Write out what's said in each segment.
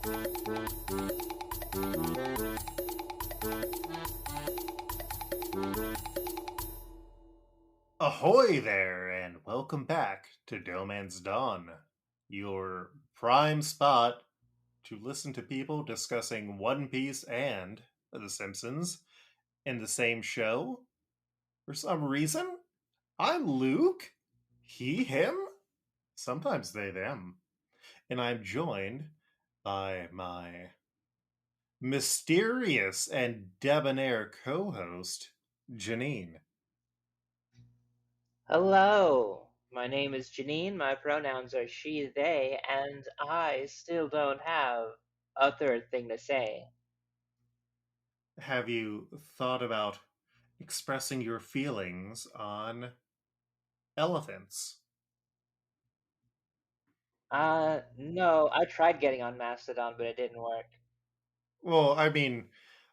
Ahoy there, and welcome back to DohMance Dawn, your prime spot to listen to people discussing One Piece and The Simpsons in the same show. For some reason, I'm Luke, he, him, sometimes they, them, and I'm joined by my mysterious and debonair co-host, Janine. Hello, my name is Janine, my pronouns are she, they, and I still don't have a third thing to say. Have you thought about expressing your feelings on elephants? No, I tried getting on Mastodon, but it didn't work. Well, I mean,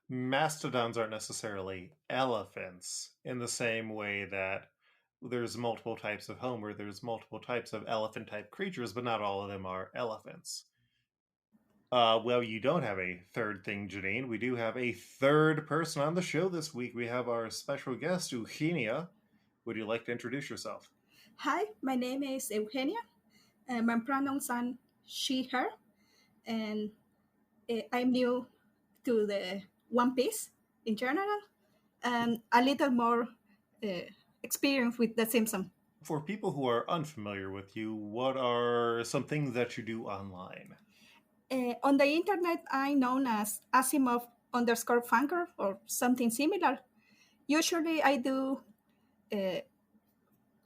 mastodons aren't necessarily elephants in the same way that there's multiple types of Homer, there's multiple types of elephant type creatures, but not all of them are elephants. Well, you don't have a third thing, Janine. We do have a third person on the show this week. We have our special guest, Eugenia. Would you like to introduce yourself? Hi, my name is Eugenia. My pronouns are she, her, and I'm new to the One Piece in general, and a little more experience with The Simpsons. For people who are unfamiliar with you, what are some things that you do online? On the internet, I'm known as Asimov underscore Funker or something similar. Usually, I do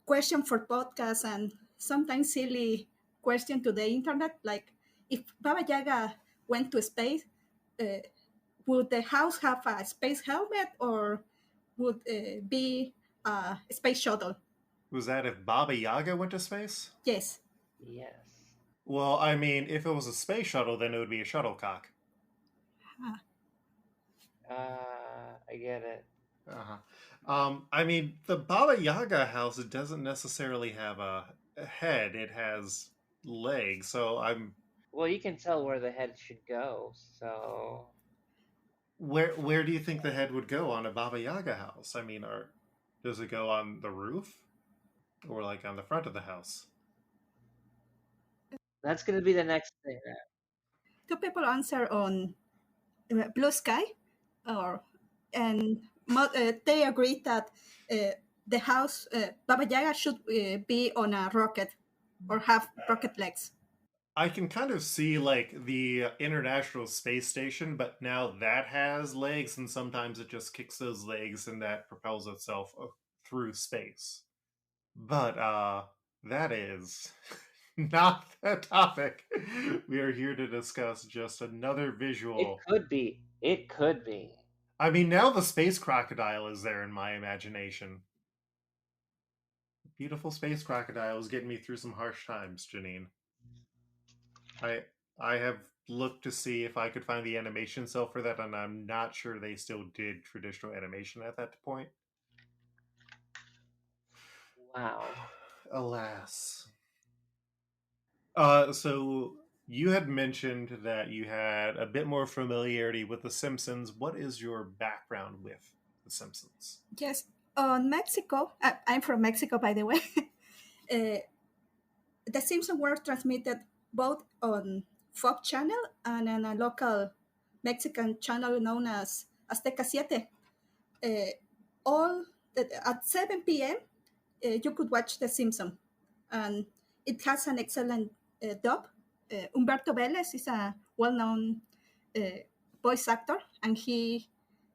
question for podcasts and sometimes silly question to the internet, like if Baba Yaga went to space, uh, would the house have a space helmet or would be a space shuttle? Was that if Baba Yaga went to space? Yes. Yes. Well, I mean, if it was a space shuttle, then it would be a shuttlecock. I get it. Uh-huh. I mean, the Baba Yaga house doesn't necessarily have a head; it has legs. So Well, you can tell where the head should go, so. where do you think the head would go on a Baba Yaga house? I mean, does it go on the roof or like on the front of the house? That's gonna be the next thing. Two people answer on blue sky, or and they agree that the house Baba Yaga should be on a rocket or have rocket legs. I can kind of see like the International Space Station, but now that has legs, and sometimes it just kicks those legs and that propels itself through space. But that is not the topic. We are here to discuss just another It visual. could be. It could be. I mean, now the space crocodile is there in my imagination. Beautiful space crocodile is getting me through some harsh times, Janine. I I have looked to see if I could find the animation cell for that, and I'm not sure they still did traditional animation at that point. Wow. Alas. So you had mentioned that you had a bit more familiarity with The Simpsons. What is your background with The Simpsons? Yes, on Mexico, I'm from Mexico, by the way. uh, the Simpsons were transmitted both on Fox channel and on a local Mexican channel known as Azteca 7. Uh, at 7 p.m., you could watch The Simpsons, and it has an excellent dub. Humberto Vélez is a well-known uh, voice actor, and he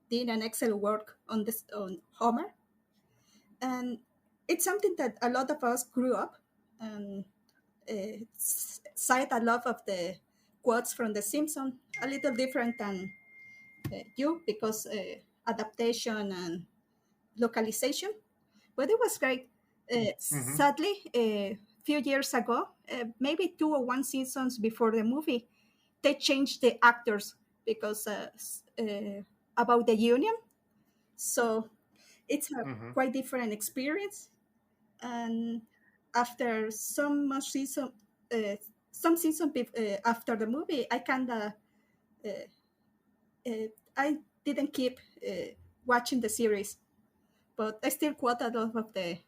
did an excellent work on Homer. And it's something that a lot of us grew up and cite a lot of the quotes from The Simpsons, a little different than you because adaptation and localization, but it was great. Mm-hmm. Sadly, a few years ago, maybe 2 or 1 seasons before the movie, they changed the actors because about the union. So it's a Mm-hmm. quite different experience. And after some more season, some season after the movie, I kind of I didn't keep watching the series, but I still quote a lot of the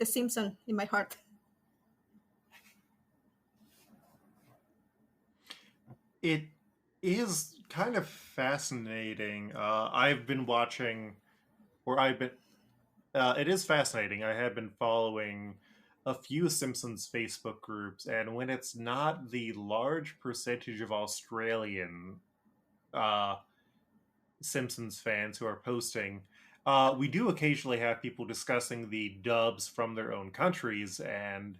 Simpson in my heart. It is kind of fascinating. I've been watching, or I've been. It is fascinating. I have been following a few Simpsons Facebook groups, and when it's not the large percentage of Australian uh, Simpsons fans who are posting, we do occasionally have people discussing the dubs from their own countries, and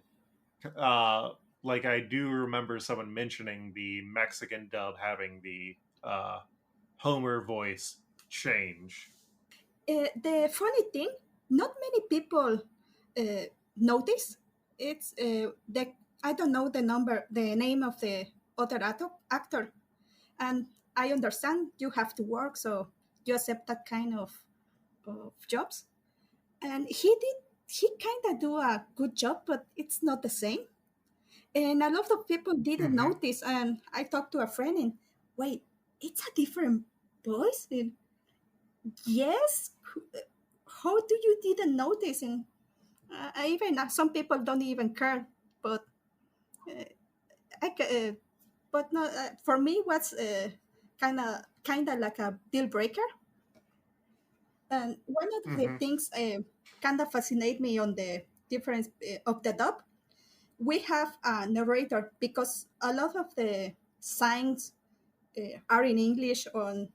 uh, like I do remember someone mentioning the Mexican dub having the Homer voice change. The funny thing, not many people uh, notice. It's the I don't know the name of the other actor, and I understand you have to work, so you accept that kind of jobs. And he kind of do a good job, but it's not the same. And a lot of people didn't Mm-hmm. notice. And I talked to a friend, and wait, it's a different voice. And yes, how do you didn't notice? And I even some people don't even care, but uh, but no, for me, what's kind of like a deal breaker. And one of the Mm-hmm. things kind of fascinate me on the difference of the dub, we have a narrator because a lot of the signs are in English. On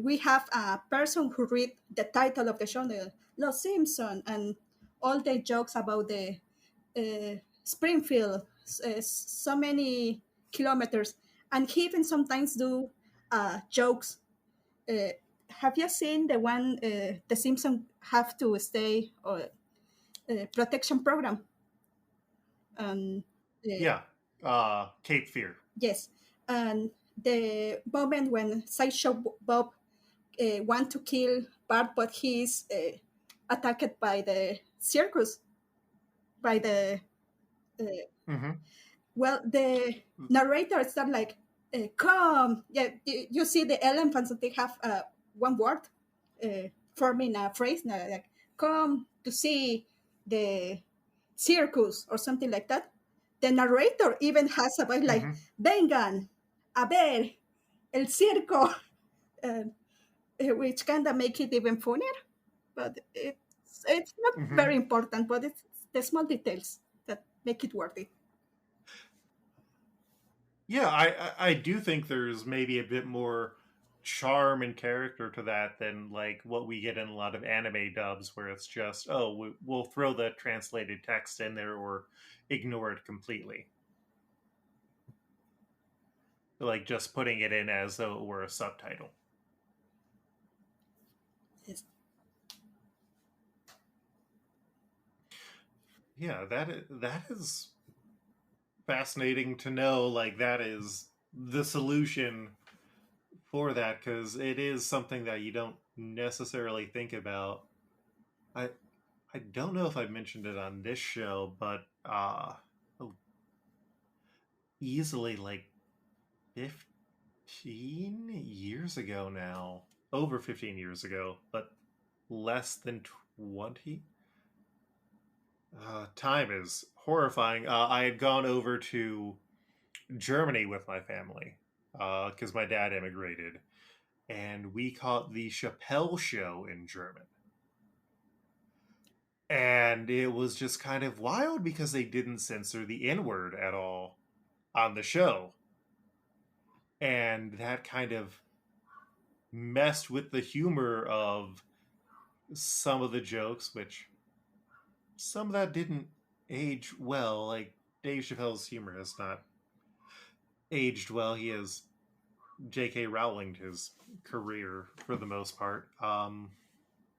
we have a person who read the title of the show, the Los Simpson, and all the jokes about the Springfield, so many kilometers, and he even sometimes do jokes. Uh, have you seen the one the Simpsons have to stay or protection program? And Yeah, Cape Fear. yes, and the moment when Sideshow Bob want to kill Bart, but he's attacked by the circus, by the uh, Mm-hmm. well, the narrator start like, "Come, yeah." You see the elephants that they have one word forming a phrase like "come to see the circus" or something like that. The narrator even has a voice like Mm-hmm. "Vengan a ver el circo," uh, which kind of make it even funnier. But it's not Mm-hmm. very important, but it's the small details that make it worth it. Yeah, I do think there's maybe a bit more charm and character to that than like what we get in a lot of anime dubs, where it's just we'll throw the translated text in there or ignore it completely, like just putting it in as though it were a subtitle. Yes. Yeah, that is fascinating to know. Like that is the solution for that because it is something that you don't necessarily think about. I I don't know if I mentioned it on this show, but oh, easily like 15 years ago now, over 15 years ago, but less than 20. Time is horrifying. I had gone over to Germany with my family because my dad immigrated, and we caught the Chappelle Show in German. And it was just kind of wild because they didn't censor the N word at all on the show. And that kind of messed with the humor of some of the jokes, which some of that didn't age well. Like Dave Chappelle's humor has not aged well. He has J.K. Rowling his career for the most part.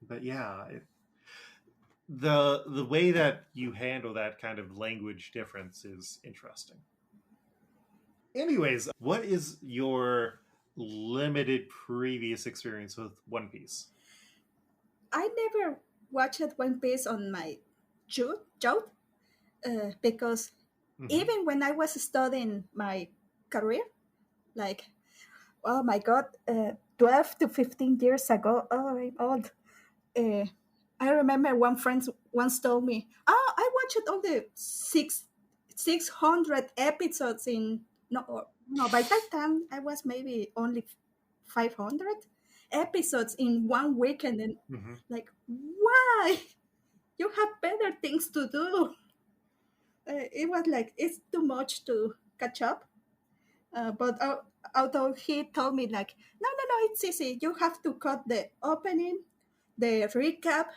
But yeah, the way that you handle that kind of language difference is interesting. Anyways, what is your limited previous experience with One Piece? I never watched One Piece on my job. because Mm-hmm. even when I was studying my career, like, oh my God, 12 to 15 years ago, oh, I'm old. Uh, I remember one friend once told me, "Oh, I watched all the 600 episodes in no. By that time, I was maybe only 500 episodes in one weekend, and Mm-hmm. like, why? You have better things to do." It was like it's too much to catch up. But although he told me like, no, no, no, it's easy. You have to cut the opening, the recap,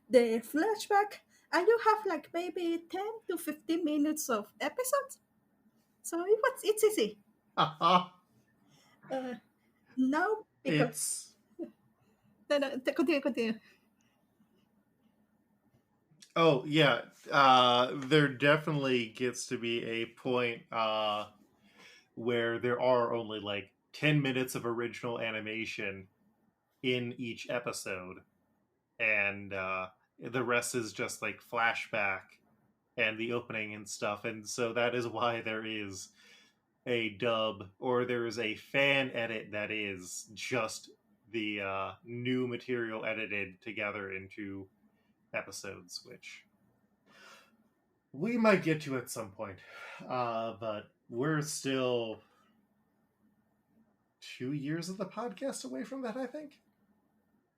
the flashback, and you have like maybe 10 to 15 minutes of episodes. So it's easy. Uh, now because It's no, no, continue. oh yeah. There definitely gets to be a point where there are only like 10 minutes of original animation in each episode, and the rest is just like flashback and the opening and stuff. And so that is why there is a dub, or there is a fan edit that is just the new material edited together into episodes, which we might get to at some point. But we're still 2 years of the podcast away from that, I think.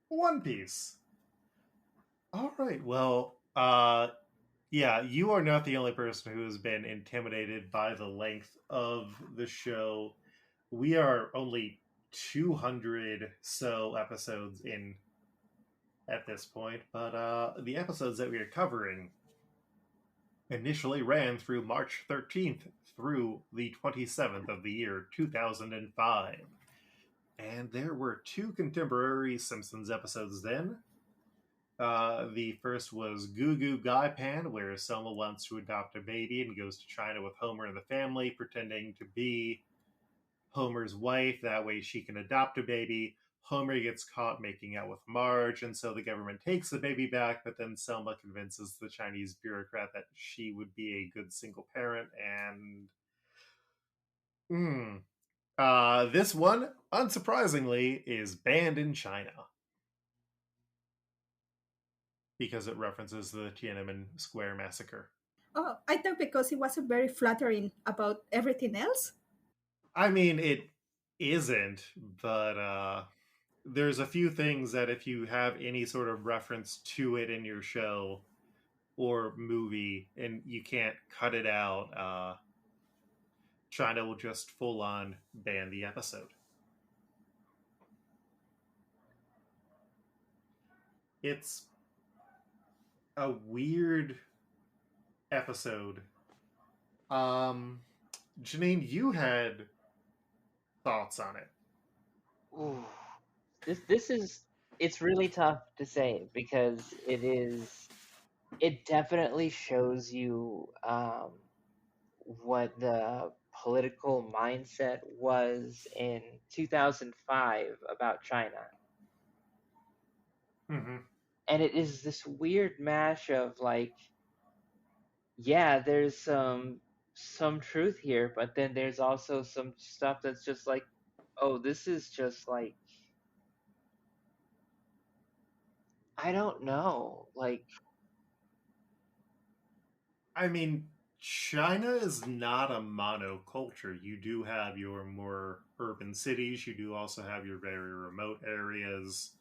One Piece. All right. Well, yeah, you are not the only person who has been intimidated by the length of the show. We are only 200 so episodes in at this point, but the episodes that we are covering initially ran through March 13th through the 27th of the year 2005. And there were two contemporary Simpsons episodes then. The first was Goo Goo Gai Pan, where Selma wants to adopt a baby and goes to China with Homer and the family, pretending to be Homer's wife. That way she can adopt a baby. Homer gets caught making out with Marge, and so the government takes the baby back, but then Selma convinces the Chinese bureaucrat that she would be a good single parent, and. This one, unsurprisingly, is banned in China because it references the Tiananmen Square massacre. Oh, I thought because it wasn't very flattering about everything else. I mean, it isn't, but there's a few things that if you have any sort of reference to it in your show or movie and you can't cut it out, China will just full on ban the episode. It's a weird episode. Um, Janine, you had thoughts on it. Ooh, this is it's really tough to say because it definitely shows you what the political mindset was in 2005 about China. Mm-hmm. And it is this weird mash of like, yeah, there's some truth here, but then there's also some stuff that's just like, oh, this is just like, I don't know. Like, I mean, China is not a monoculture. You do have your more urban cities. You do also have your very remote areas,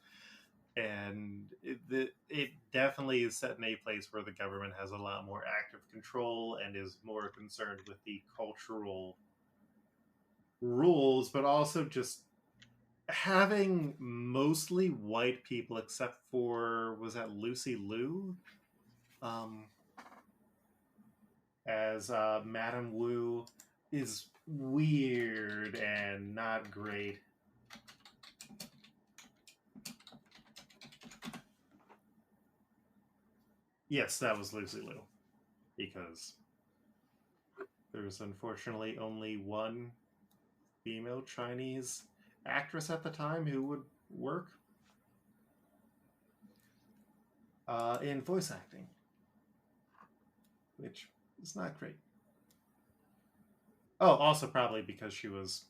and it definitely is set in a place where the government has a lot more active control and is more concerned with the cultural rules, but also just having mostly white people, except for was that Lucy Liu, um, as Madame Wu, is weird and not great. Yes, that was Lucy Liu, because there's unfortunately only one female Chinese actress at the time who would work in voice acting, which It's not great. Oh, also probably because she was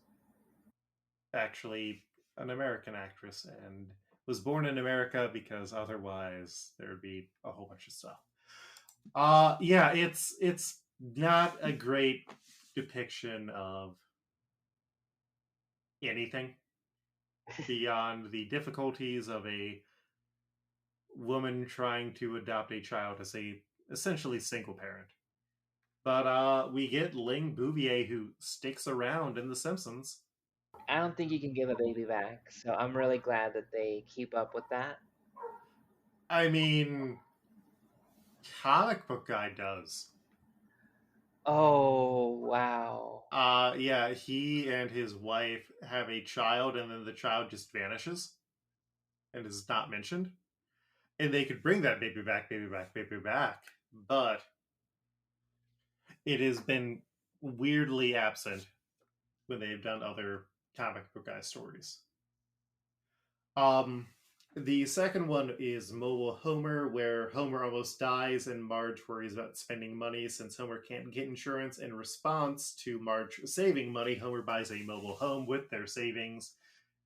actually an American actress and was born in America, because otherwise there would be a whole bunch of stuff. Yeah, it's not a great depiction of anything beyond the difficulties of a woman trying to adopt a child as a essentially single parent. But we get Ling Bouvier, who sticks around in The Simpsons. I don't think you can give a baby back, so I'm really glad that they keep up with that. I mean, comic book guy does. Oh, wow. Yeah, he and his wife have a child, and then the child just vanishes and is not mentioned. And they could bring that baby back, but it has been weirdly absent when they've done other comic book guy stories. Um, the second one is Mobile Homer, where Homer almost dies and Marge worries about spending money since Homer can't get insurance. In response to Marge saving money, Homer buys a mobile home with their savings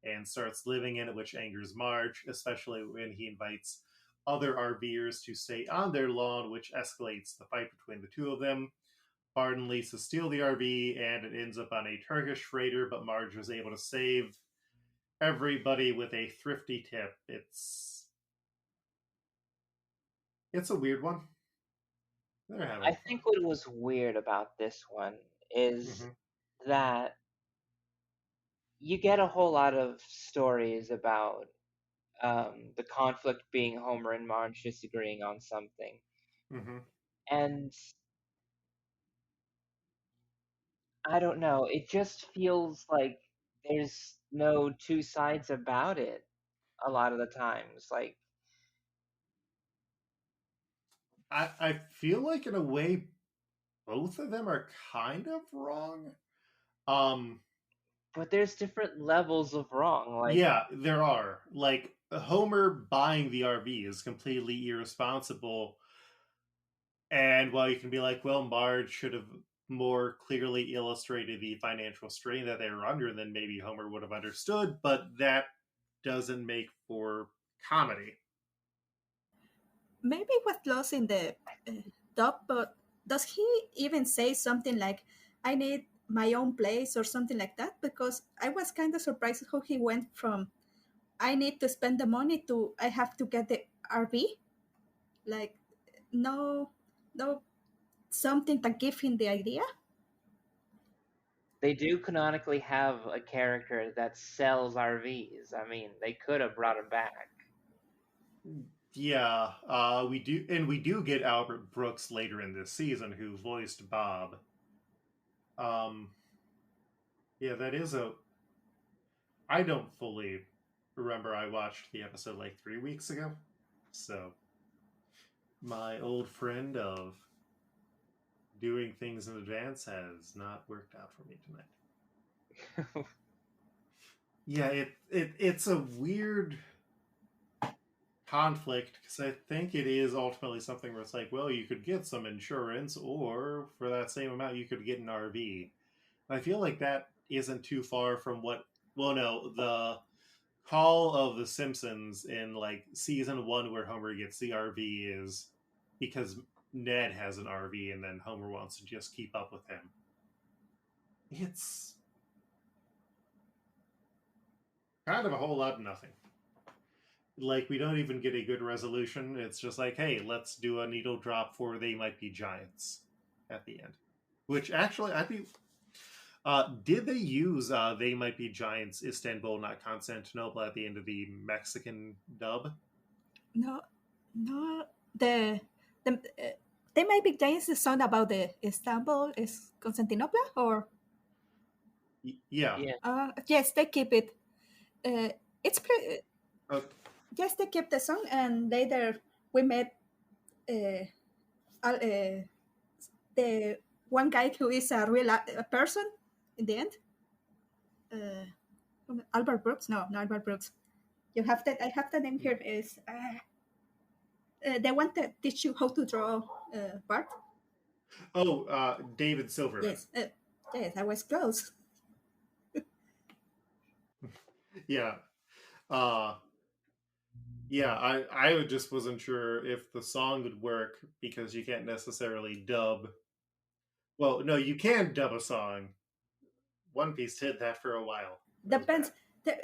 and starts living in it, which angers Marge, especially when he invites other RVers to stay on their lawn, which escalates the fight between the two of them. Bart and Lisa steal the RV, and it ends up on a Turkish freighter, but Marge was able to save everybody with a thrifty tip. It's a weird one. I think what was weird about this one is that you get a whole lot of stories about the conflict being Homer and Marge disagreeing on something. Mm-hmm. And I don't know, it just feels like there's no two sides about it a lot of the times. Like, I feel like in a way both of them are kind of wrong. But there's different levels of wrong. Like, yeah, there are. Like, Homer buying the RV is completely irresponsible. And while you can be like, well, Marge should have more clearly illustrated the financial strain that they were under, then maybe Homer would have understood, but that doesn't make for comedy. Maybe it was lost in the dub, but does he even say something like, I need my own place or something like that? Because I was kind of surprised how he went from, I need to spend the money to, I have to get the RV. Like, no, no, something to give him the idea. they do canonically have a character that sells RVs. I mean, they could have brought him back. Yeah, we do get Albert Brooks later in this season, who voiced Bob. Yeah, that is a. I don't fully remember. I watched the episode like 3 weeks ago, so my old friend of doing things in advance has not worked out for me tonight. Yeah, it's a weird conflict, because I think it is ultimately something where it's like, well, you could get some insurance, or for that same amount, you could get an RV. I feel like that isn't too far from what. Well, no, the call of the Simpsons in like season 1, where Homer gets the RV, is because Ned has an RV, and then Homer wants to just keep up with him. It's kind of a whole lot of nothing. Like, we don't even get a good resolution. It's just like, hey, let's do a needle drop for They Might Be Giants at the end. Which actually, I'd be. Did they use They Might Be Giants, Istanbul, not Constantinople, at the end of the Mexican dub? No, no, the they might be giants the song about the Istanbul is Constantinople or Yeah. yes, they keep it. It's Okay. yes, they kept the song, and later we met the one guy who is a real person in the end. Albert Brooks? No, not Albert Brooks. You have that. I have the name here. Is they want to teach you how to draw Bart. Oh, David Silverman. Yes, yes, I was close. Yeah. Uh, yeah, I just wasn't sure if the song would work because you can't necessarily dub. Well, no, you can dub a song. One Piece did that for a while. That was bad. Depends.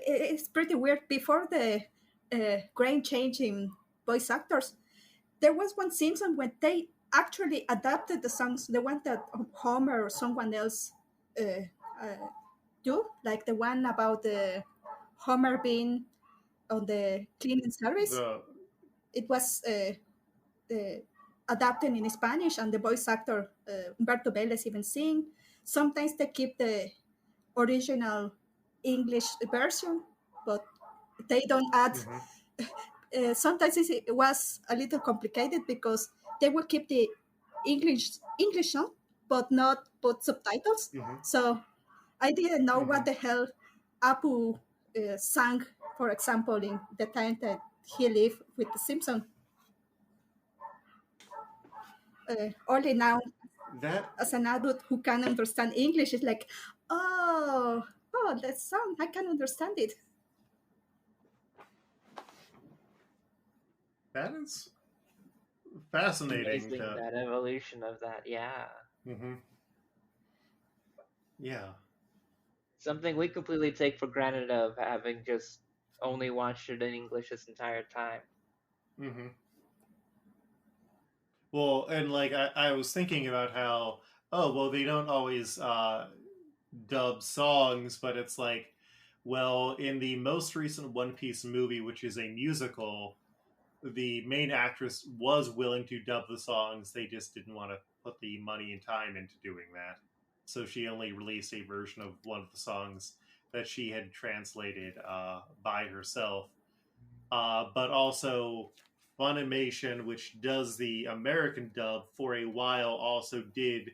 It's pretty weird. Before the grand change in voice actors, there was one Simpson when they actually adapted the songs, the one that Homer or someone else uh, uh, do, like the one about the Homer being on the cleaning service. The It was adapted in Spanish, and the voice actor Humberto Vélez even sing. Sometimes they keep the original English version, but they don't add. mm-hmm, Sometimes it was a little complicated because they will keep the English song, but not put subtitles. mm-hmm. So I didn't know Mm-hmm. what the hell Apu sang, for example, in the time that he lived with the Simpsons. Only now, That as an adult who can understand English, is like, oh, that song, I can understand it. that is fascinating. Amazing To that evolution of that. Yeah. mm-hmm, yeah. Something we completely take for granted of having just only watched it in English this entire time. Mm-hmm. Well, and like I was thinking about how well they don't always dub songs, but it's like well in the most recent One Piece movie, which is a musical, the main actress was willing to dub the songs. They just didn't want to put the money and time into doing that, so she only released a version of one of the songs that she had translated by herself. But also Funimation, which does the American dub, for a while also did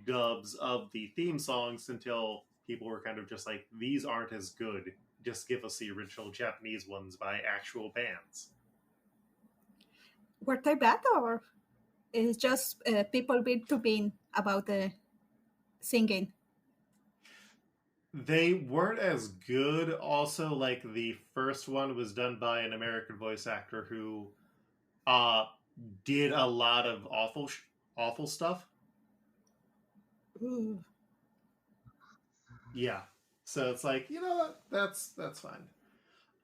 dubs of the theme songs until people were kind of just like, these aren't as good. Just give us the original Japanese ones by actual bands. Were they bad, or it's just people being too mean about the singing? They weren't as good. Also, like the first one was done by an American voice actor who uh did a lot of awful stuff. Ooh. Yeah. So it's like, you know what? That's fine.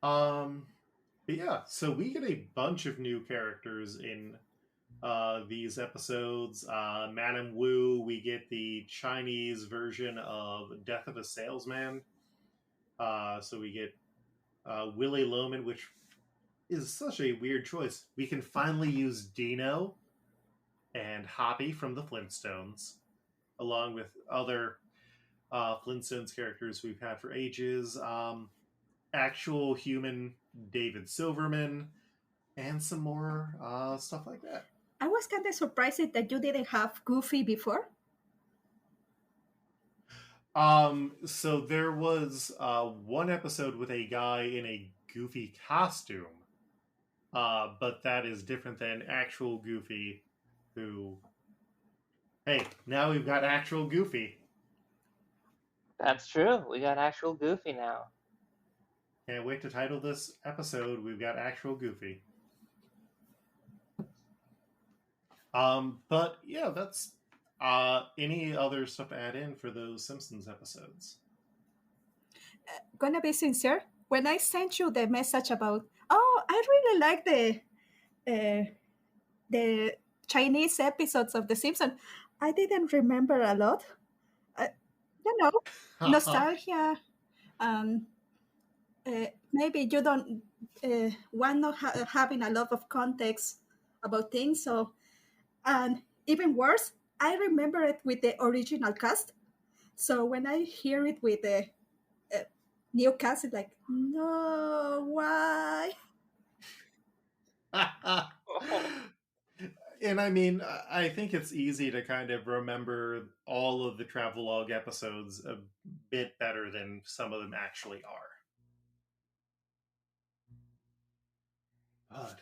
Um but yeah, so we get a bunch of new characters in these episodes. Madame Wu, we get the Chinese version of Death of a Salesman. So we get Willie Loman, which is such a weird choice. We can finally use Dino and Hoppy from the Flintstones, along with other Flintstones characters we've had for ages. Actual human David Silverman, and some more stuff like that. I was kind of surprised that you didn't have Goofy before. So there was one episode with a guy in a Goofy costume, but that is different than actual Goofy, who. Hey, now we've got actual Goofy. That's true. We got actual Goofy now. Can't wait to title this episode. We've got actual Goofy. But yeah, that's any other stuff to add in for those Simpsons episodes. Gonna be sincere, when I sent you the message about, oh, I really like the Chinese episodes of The Simpsons, I didn't remember a lot. Uh, you know, nostalgia. Um, Maybe you don't want not having a lot of context about things. So, and even worse, I remember it with the original cast. So when I hear it with the new cast, it's like, no, why? And I mean, I think it's easy to kind of remember all of the travelogue episodes a bit better than some of them actually are. But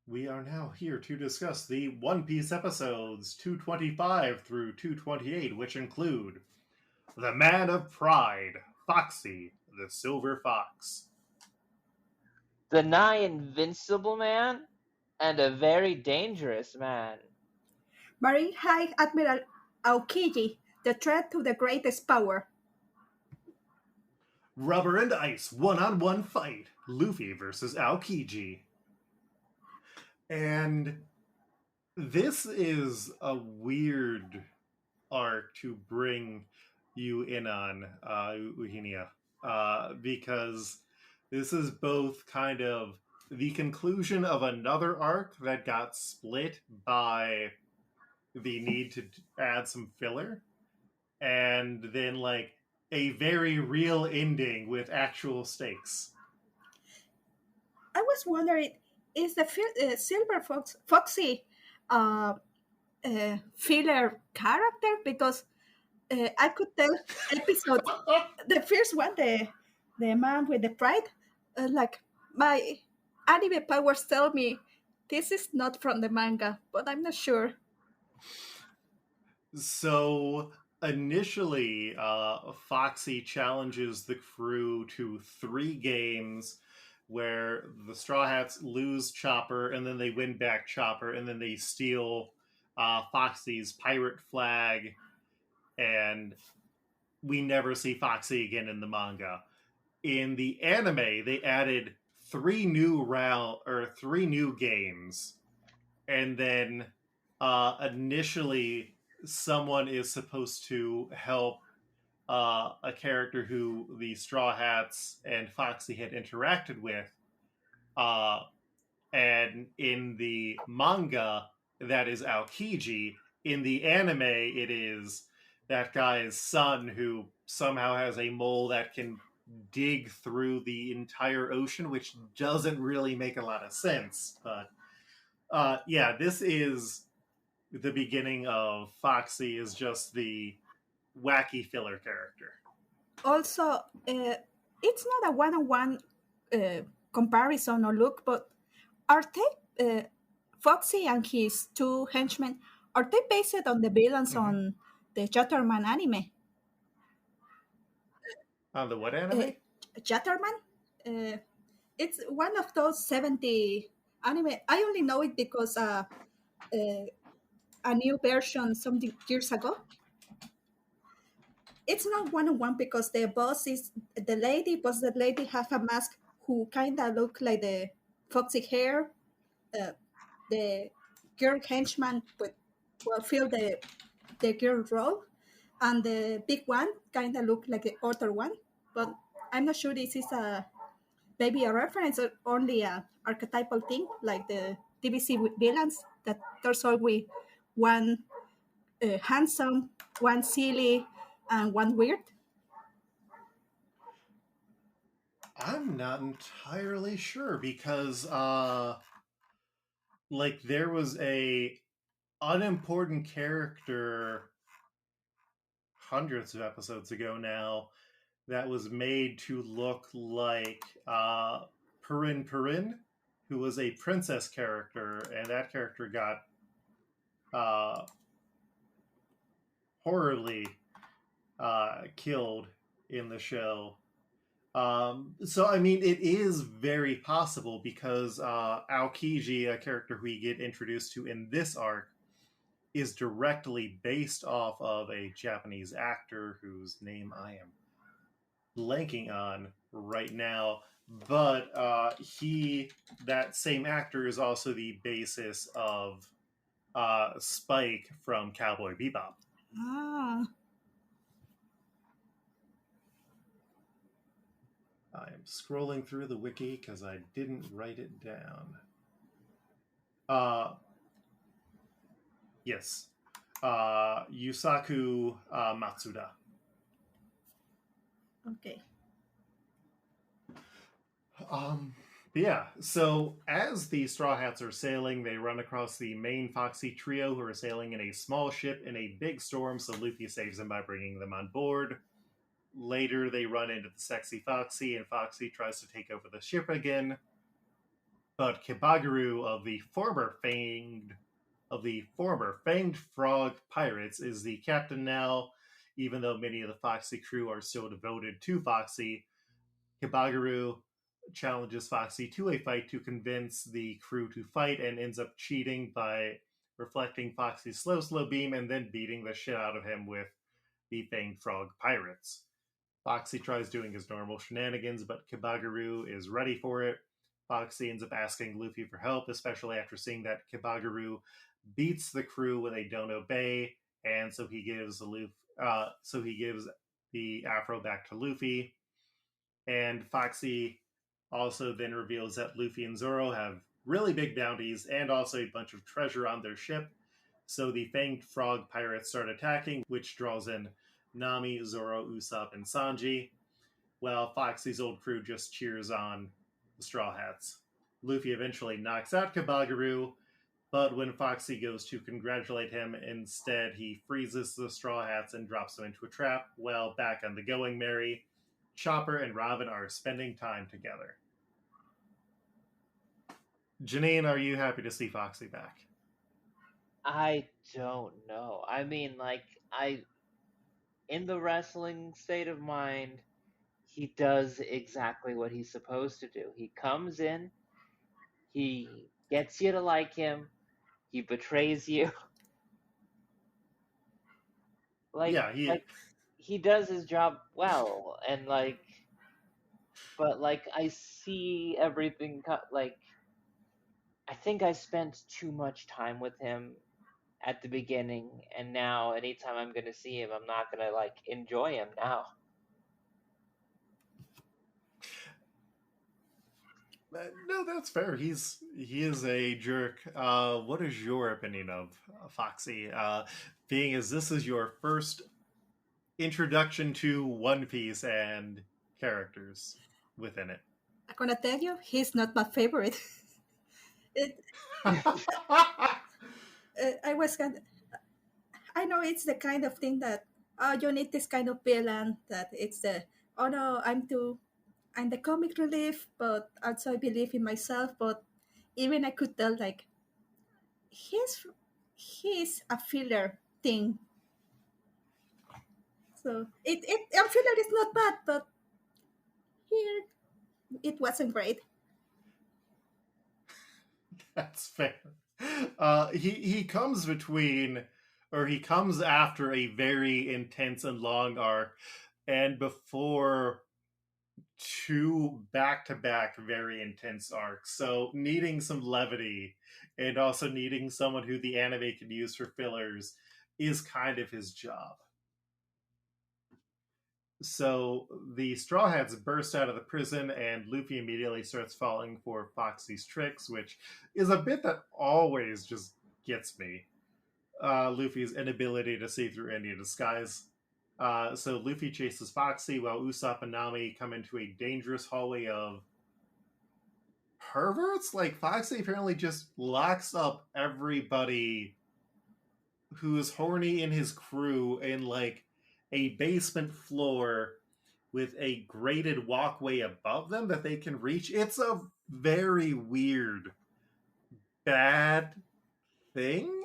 we are now here to discuss the One Piece episodes 225 through 228, which include The Man of Pride, Foxy, the Silver Fox, The nigh invincible man and a very dangerous man. Marine High Admiral Aokiji, the threat to the greatest power. Rubber and Ice one-on-one fight, Luffy versus Aokiji. And this is a weird arc to bring you in on, Eugenia, because this is both kind of the conclusion of another arc that got split by the need to add some filler, and then like a very real ending with actual stakes. I was wondering, is the Silver Foxy filler character? Because I could tell episode the first one, the man with the pride, like my anime powers tell me this is not from the manga, but I'm not sure. So initially, Foxy challenges the crew to 3 games where the Straw Hats lose Chopper, and then they win back Chopper, and then they steal Foxy's pirate flag, and we never see Foxy again in the manga. In the anime, they added 3 new games, and then initially someone is supposed to help a character who the Straw Hats and Foxy had interacted with. Uh, and in the manga, that is Aokiji. In the anime, it is that guy's son who somehow has a mole that can dig through the entire ocean, which doesn't really make a lot of sense. But yeah, this is the beginning of Foxy is just the wacky filler character. Also, it's not a one-on-one comparison or look, but are they Foxy and his 2 henchmen? Are they based on the villains on the Jatterman anime? On the what Uh, anime? Jatterman? It's one of those 70 anime. I only know it because a new version some years ago. It's not one-on-one because the boss is the lady, but the lady have a mask who kind of look like the foxy hair. The girl henchman will fill the girl role, and the big one kind of look like the other one. But I'm not sure this is maybe a reference or only a archetypal thing like the TVC villains that there's always one handsome, one silly, and one weird. I'm not entirely sure because like there was a unimportant character hundreds of episodes ago now that was made to look like Purin, who was a princess character, and that character got horribly killed in the show. So I mean, it is very possible because Aokiji, a character we get introduced to in this arc, is directly based off of a Japanese actor whose name I am blanking on right now. But that same actor is also the basis of Spike from Cowboy Bebop. Ah, I'm scrolling through the wiki because I didn't write it down. Yes. Yusaku Matsuda. okay. Yeah, so as the Straw Hats are sailing, they run across the main Foxy trio who are sailing in a small ship in a big storm, so Luffy saves them by bringing them on board. Later, they run into the Sexy Foxy, and Foxy tries to take over the ship again. but Kibagaru of the former Fanged Frog Pirates is the captain now, even though many of the Foxy crew are still devoted to Foxy. Kibagaru challenges Foxy to a fight to convince the crew to fight and ends up cheating by reflecting Foxy's slow beam and then beating the shit out of him with the Fanged Frog Pirates. Foxy tries doing his normal shenanigans, but Kibagaru is ready for it. Foxy ends up asking Luffy for help, especially after seeing that Kibagaru beats the crew when they don't obey, and so he gives the Afro back to Luffy. And Foxy also then reveals that Luffy and Zoro have really big bounties and also a bunch of treasure on their ship. So the Fanged Frog pirates start attacking, which draws in Nami, Zoro, Usopp, and Sanji, while Foxy's old crew just cheers on the Straw Hats. Luffy eventually knocks out Kibagaru, but when Foxy goes to congratulate him, instead he freezes the Straw Hats and drops them into a trap. Well, back on the Going Merry, Chopper and Robin are spending time together. Janine, are you happy to see Foxy back? I don't know. I mean, in the wrestling state of mind, he does exactly what he's supposed to do. He comes in, he gets you to like him, he betrays you. Yeah, He does his job well, and but I see everything. I think I spent too much time with him at the beginning, and now anytime I'm gonna see him, I'm not gonna enjoy him now. No, that's fair. He is a jerk. What is your opinion of Foxy? Being as this is your first introduction to One Piece and characters within it. I'm gonna tell you, he's not my favorite. I was kind. I know it's the kind of thing that you need this kind of villain that it's the oh no I'm the comic relief, but also I believe in myself. But even I could tell he's he's a filler thing. So it a filler is not bad, but here it wasn't great. That's fair. He comes between, or he comes after a very intense and long arc, and before two back-to-back very intense arcs. So needing some levity and also needing someone who the anime can use for fillers is kind of his job. So the Straw Hats burst out of the prison, and Luffy immediately starts falling for Foxy's tricks, which is a bit that always just gets me. Luffy's inability to see through any disguise. So Luffy chases Foxy while Usopp and Nami come into a dangerous hallway of perverts. Foxy apparently just locks up everybody who is horny in his crew in a basement floor with a grated walkway above them that they can reach. It's a very weird, bad thing.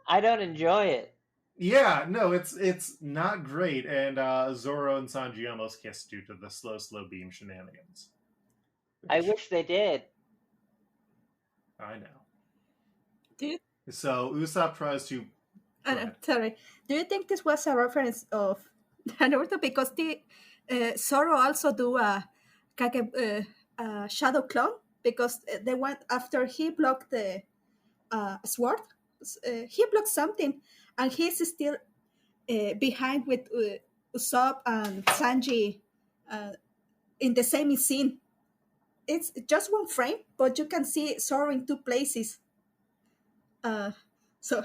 I don't enjoy it. Yeah, no, it's not great, and Zoro and Sanji almost kiss due to the slow beam shenanigans. I wish they did. I know. Dude. So Usopp tries to. Sorry. Do you think this was a reference of Naruto? Because Zoro also do a shadow clone because they went after he blocked the sword. He blocked something, and he's still behind with Usopp and Sanji in the same scene. It's just one frame, but you can see Zoro in two places. So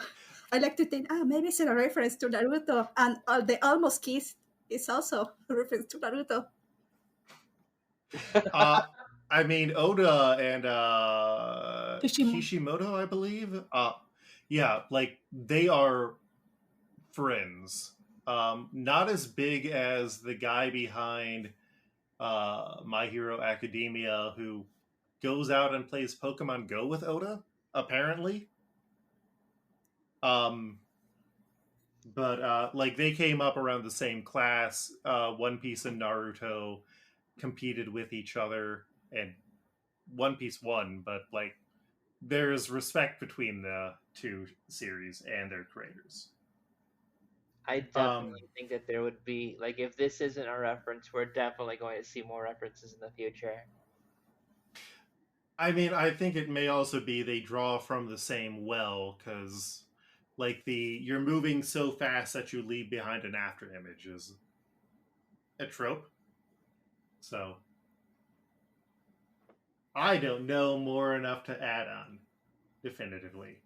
I like to think, maybe it's a reference to Naruto, and the almost kiss is also a reference to Naruto. I mean, Oda and Kishimoto, I believe. Yeah, they are friends. Not as big as the guy behind My Hero Academia, who goes out and plays Pokemon Go with Oda, apparently. But like they came up around the same class. One Piece and Naruto competed with each other, and One Piece won. But like, there's respect between the two series and their creators. I definitely think that there would be, like, if this isn't a reference, we're definitely going to see more references in the future. I mean, I think it may also be they draw from the same well, because like you're moving so fast that you leave behind an after image is a trope. So I don't know more enough to add on definitively.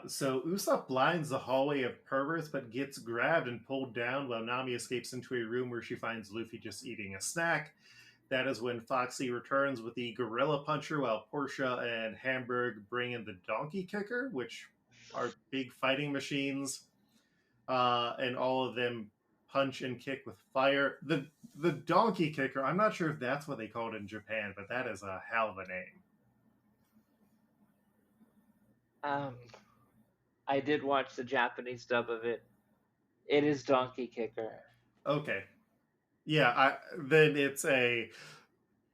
So Usopp blinds the hallway of perverts, but gets grabbed and pulled down while Nami escapes into a room where she finds Luffy just eating a snack. That is when Foxy returns with the Gorilla Puncher, while Portia and Hamburg bring in the Donkey Kicker, which are big fighting machines, and all of them punch and kick with fire. The Donkey Kicker, I'm not sure if that's what they call it in Japan, but that is a hell of a name. I did watch the Japanese dub of it. It is Donkey Kicker. Okay. Yeah, then it's a...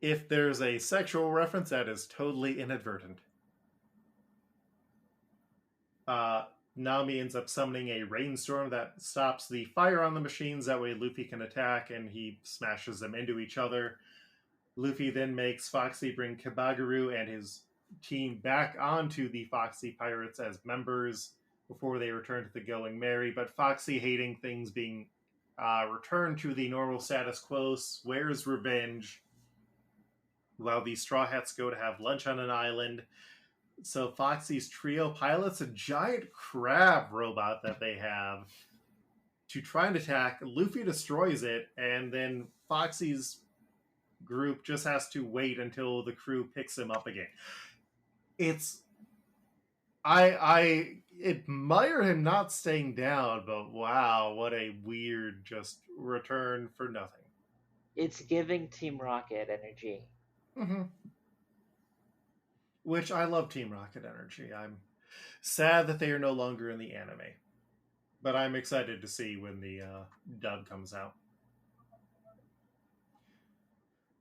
If there's a sexual reference, that is totally inadvertent. Nami ends up summoning a rainstorm that stops the fire on the machines. That way Luffy can attack, and he smashes them into each other. Luffy then makes Foxy bring Kibagaru and his team back onto the Foxy Pirates as members before they return to the Going Merry. But Foxy, hating things being returned to the normal status quo, swears revenge while the Straw Hats go to have lunch on an island. So Foxy's trio pilots a giant crab robot that they have to try and attack. Luffy destroys it, and then Foxy's group just has to wait until the crew picks him up again. I admire him not staying down, but wow, what a weird just return for nothing. It's giving Team Rocket energy. Mm-hmm. Which I love Team Rocket energy. I'm sad that they are no longer in the anime, but I'm excited to see when the dub comes out.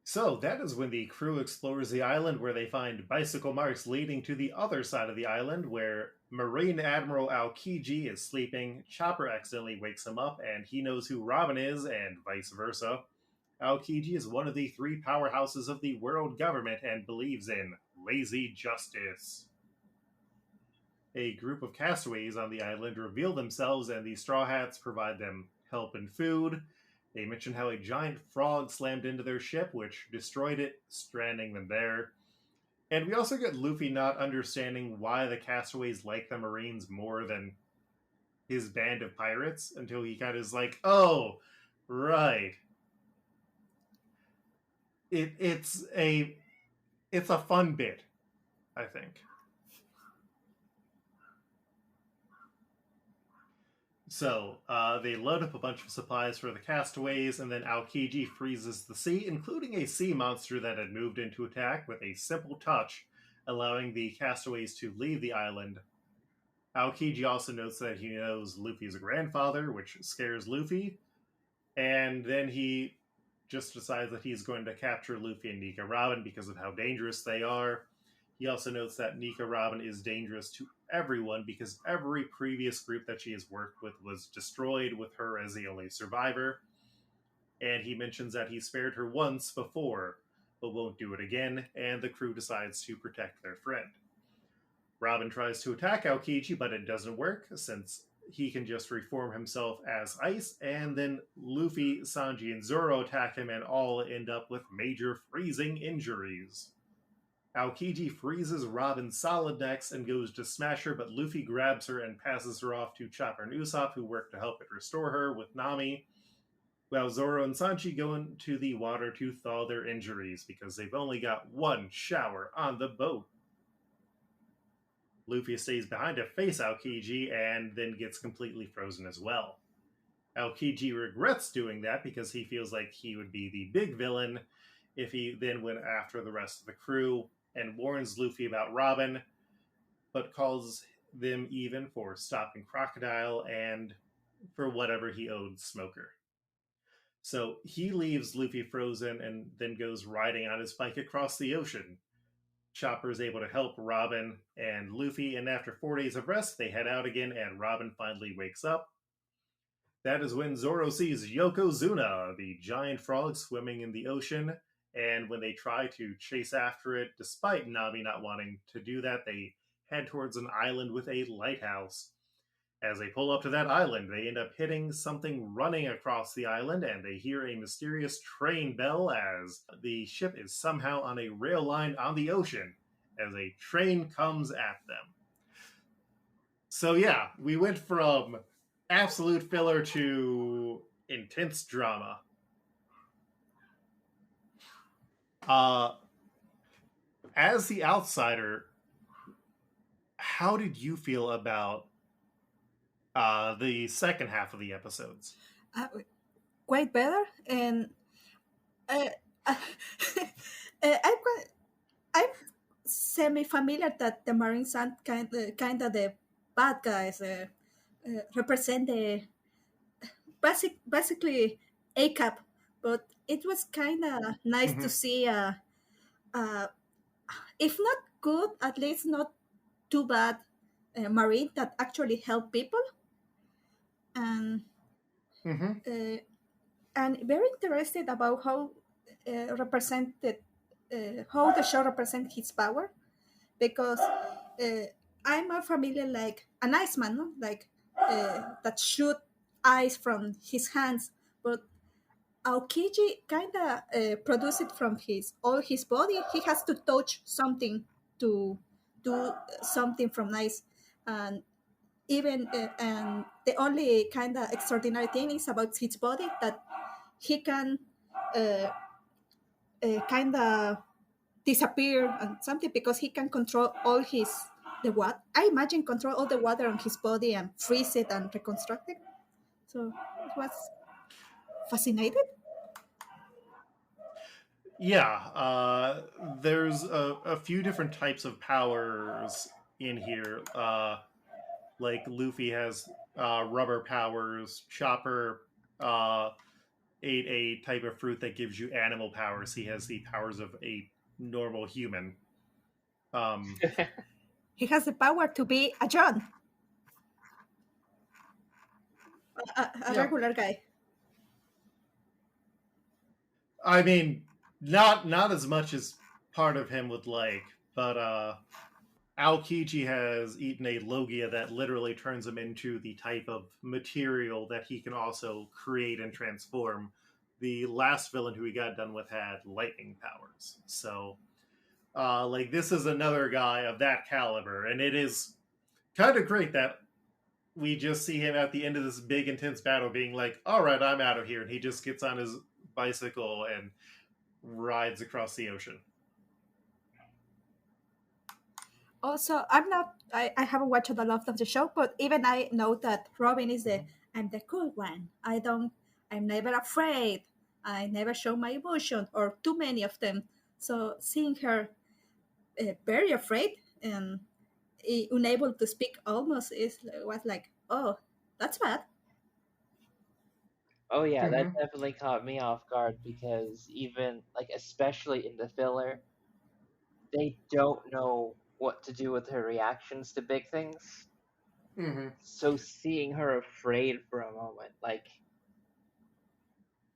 So that is when the crew explores the island, where they find bicycle marks leading to the other side of the island, where Marine Admiral Aokiji is sleeping. Chopper accidentally wakes him up, and he knows who Robin is, and vice versa. Aokiji is one of the three powerhouses of the world government and believes in lazy justice. A group of castaways on the island reveal themselves, and the Straw Hats provide them help and food. They mention how a giant frog slammed into their ship, which destroyed it, stranding them there. And we also get Luffy not understanding why the castaways like the Marines more than his band of pirates, until he kind of is like, oh, right. It's a fun bit, I think. So they load up a bunch of supplies for the castaways, and then Aokiji freezes the sea, including a sea monster that had moved in to attack, with a simple touch, allowing the castaways to leave the island. Aokiji also notes that he knows Luffy's grandfather, which scares Luffy, and then he just decides that he's going to capture Luffy and Nika Robin because of how dangerous they are. He also notes that Nika Robin is dangerous to everyone because every previous group that she has worked with was destroyed, with her as the only survivor. And he mentions that he spared her once before, but won't do it again, and the crew decides to protect their friend. Robin tries to attack Aokiji, but it doesn't work, since he can just reform himself as ice, and then Luffy, Sanji, and Zoro attack him and all end up with major freezing injuries. Aokiji freezes Robin solid next and goes to smash her, but Luffy grabs her and passes her off to Chopper and Usopp, who work to help it restore her with Nami, while Zoro and Sanji go into the water to thaw their injuries because they've only got one shower on the boat. Luffy stays behind to face Aokiji and then gets completely frozen as well. Aokiji regrets doing that because he feels like he would be the big villain if he then went after the rest of the crew and warns Luffy about Robin, but calls them even for stopping Crocodile and for whatever he owed Smoker. So he leaves Luffy frozen and then goes riding on his bike across the ocean. Chopper is able to help Robin and Luffy, and after 4 days of rest, they head out again, and Robin finally wakes up. That is when Zoro sees Yokozuna, the giant frog swimming in the ocean, and when they try to chase after it, despite Nami not wanting to do that, they head towards an island with a lighthouse. As they pull up to that island, they end up hitting something running across the island, and they hear a mysterious train bell as the ship is somehow on a rail line on the ocean as a train comes at them. So yeah, we went from absolute filler to intense drama. As the outsider, how did you feel about the second half of the episodes? Quite better, and uh, I'm semi-familiar that the Marines are kind of the bad guys, represent the basically ACAP, but it was kind of nice to see if not good, at least not too bad Marine that actually help people, and and very interested about how represented how the show represent his power, because I'm more familiar like an Iceman, no? Like that shoot ice from his hands, but Aokiji kind of produce it from all his body. He has to touch something to do something from ice, and even and the only kind of extraordinary thing is about his body that he can uh, kind of disappear and something because he can control all the water. I imagine control all the water on his body and freeze it and reconstruct it. So it was fascinated. Yeah, there's a few different types of powers in here. Like Luffy has rubber powers. Chopper ate a type of fruit that gives you animal powers. He has the powers of a normal human. He has the power to be a John, a Yeah. regular guy. I mean, not as much as part of him would like, but Aokiji has eaten a Logia that literally turns him into the type of material that he can also create and transform. The last villain who he got done with had lightning powers. So, like, this is another guy of that caliber, and it is kind of great that we just see him at the end of this big, intense battle being like, all right, I'm out of here. And he just gets on his bicycle and rides across the ocean. Also, I haven't watched a lot of the show, but even I know that Robin is I'm the cool one. I'm never afraid. I never show my emotion or too many of them. So seeing her very afraid and unable to speak almost was like, oh, that's bad. Oh yeah, that definitely caught me off guard because even like especially in the filler, they don't know what to do with her reactions to big things. So seeing her afraid for a moment, like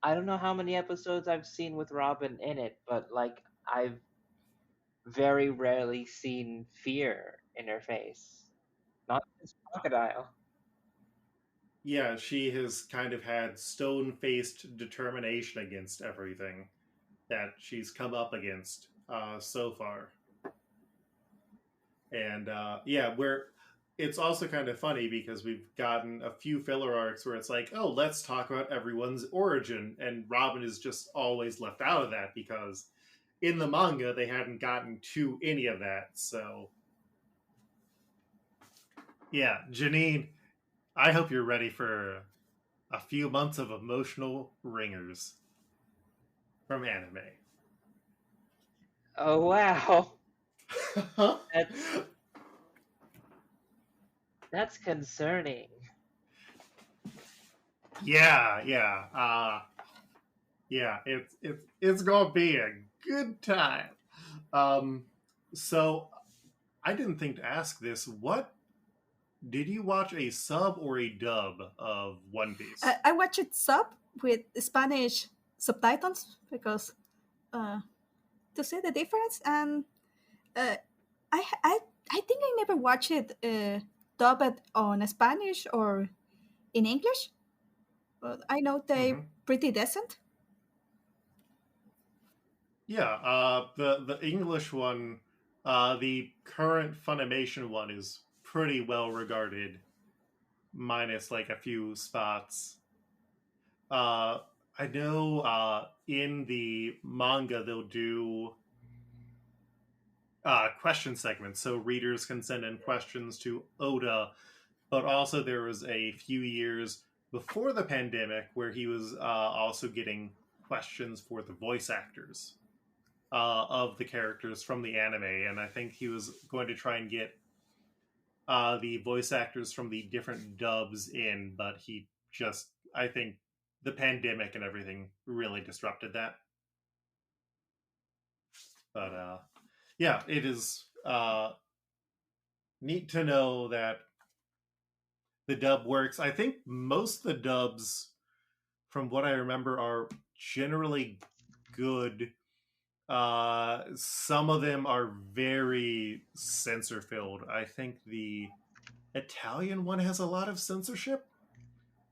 I don't know how many episodes I've seen with Robin in it, but like I've very rarely seen fear in her face. Not this crocodile. Yeah, she has kind of had stone-faced determination against everything that she's come up against so far. And yeah, it's also kind of funny because we've gotten a few filler arcs where it's like, oh, let's talk about everyone's origin, and Robin is just always left out of that because in the manga they hadn't gotten to any of that. So yeah, Janine, I hope you're ready for a few months of emotional ringers from anime. Oh wow, that's that's concerning. Yeah, yeah. Yeah, it's gonna be a good time. Um, so I didn't think to ask this. What did you watch, a sub or a dub of One Piece? I watched it sub with Spanish subtitles because uh, to see the difference, and uh, I I I think I never watched it dubbed on Spanish or in English, but I know they Mm-hmm. pretty decent. Yeah, the English one, the current Funimation one is pretty well regarded, minus like a few spots. Uh, I know in the manga they'll do question segments, so readers can send in questions to Oda. But also there was a few years before the pandemic where he was also getting questions for the voice actors of the characters from the anime, and I think he was going to try and get the voice actors from the different dubs in, but he just, I think, the pandemic and everything really disrupted that. But yeah, it is neat to know that the dub works. I think most of the dubs, from what I remember, are generally good. Some of them are very censor filled. I think the Italian one has a lot of censorship,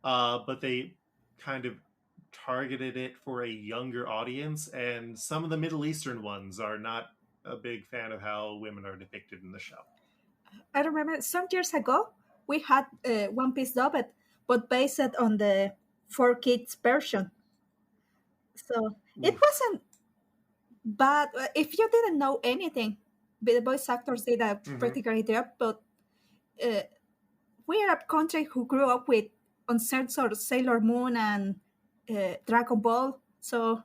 but they kind of targeted it for a younger audience, and some of the Middle Eastern ones are not a big fan of how women are depicted in the show. I remember some years ago we had One Piece dubbed, but based on the 4 Kids version. So it Oof. wasn't bad if you didn't know anything. The voice actors did a Mm-hmm. pretty great job, but uh, we are a country who grew up with uncensored Sailor Moon and Dragon Ball, so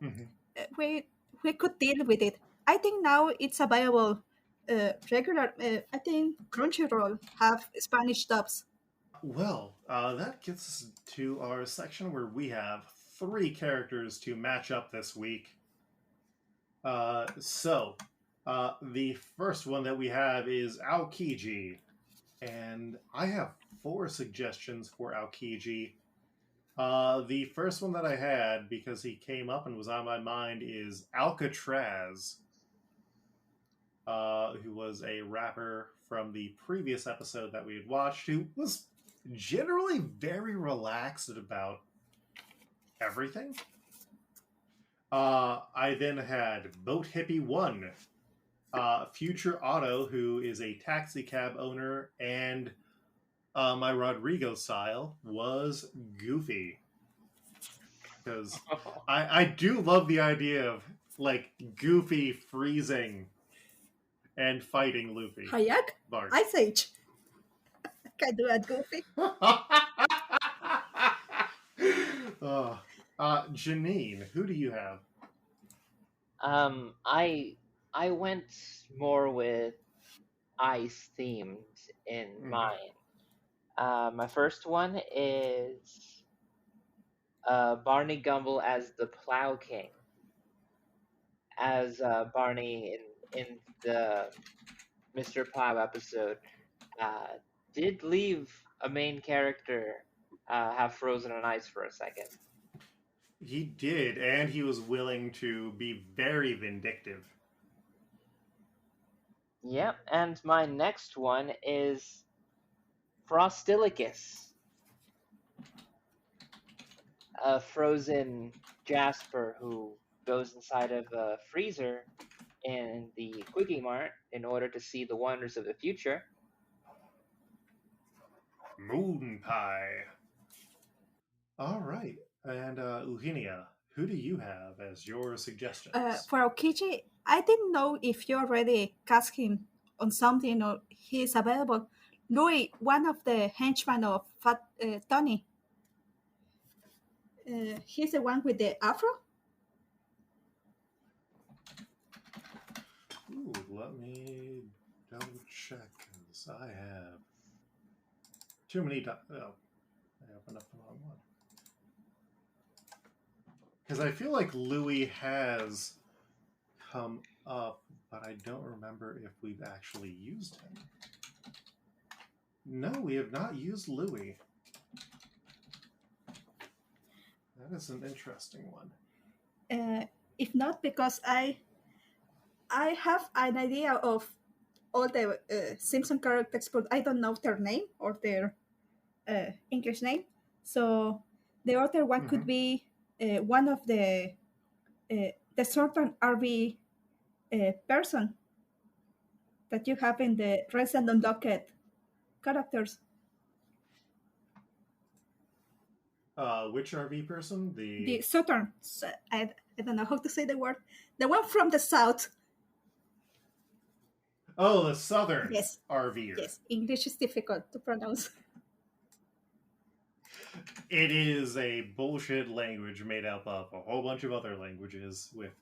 Mm-hmm. we could deal with it. I think now it's available regular. I think Crunchyroll have Spanish dubs. Well, that gets us to our section where we have three characters to match up this week. The first one that we have is Aokiji, and I have four suggestions for Aokiji. The first one that I had, because he came up and was on my mind, is Alcatraz, who was a rapper from the previous episode that we had watched, who was generally very relaxed about everything. I then had Boat Hippie 1, Future Otto, who is a taxi cab owner, and my Rodrigo style was Goofy. Because I do love the idea of like Goofy freezing and fighting Luffy. Hayak, Bart. Ice Age. Can do that, Goofy. uh, Janine, who do you have? I went more with ice themes in Mm-hmm. mind. My first one is Barney Gumble as the Plow King, as Barney in the Mr. Plow episode uh, did leave a main character have frozen on ice for a second. He did, and he was willing to be very vindictive. Yep, and my next one is Frostilicus, a frozen Jasper who goes inside of a freezer in the Quickie Mart in order to see the wonders of the future. Moon Pie. All right. And Eugenia, who do you have as your suggestions? For Aokiji, I didn't know if you already cast him on something or he's available. Louis, one of the henchmen of Fat Tony. He's the one with the afro. Ooh, let me double check, because I have too many. Oh, I opened up the wrong one. Because I feel like Louis has come up, but I don't remember if we've actually used him. No, we have not used Louis. That is an interesting one. If not, because I have an idea of all the Simpson characters, but I don't know their name or their English name. So the other one could be one of the certain RV person that you have in the Resident Undocked characters. Which RV person? The Southern. I don't know how to say the word. The one from the south. Oh, the Southern Yes. RVer. Yes, English is difficult to pronounce. It is a bullshit language made up of a whole bunch of other languages with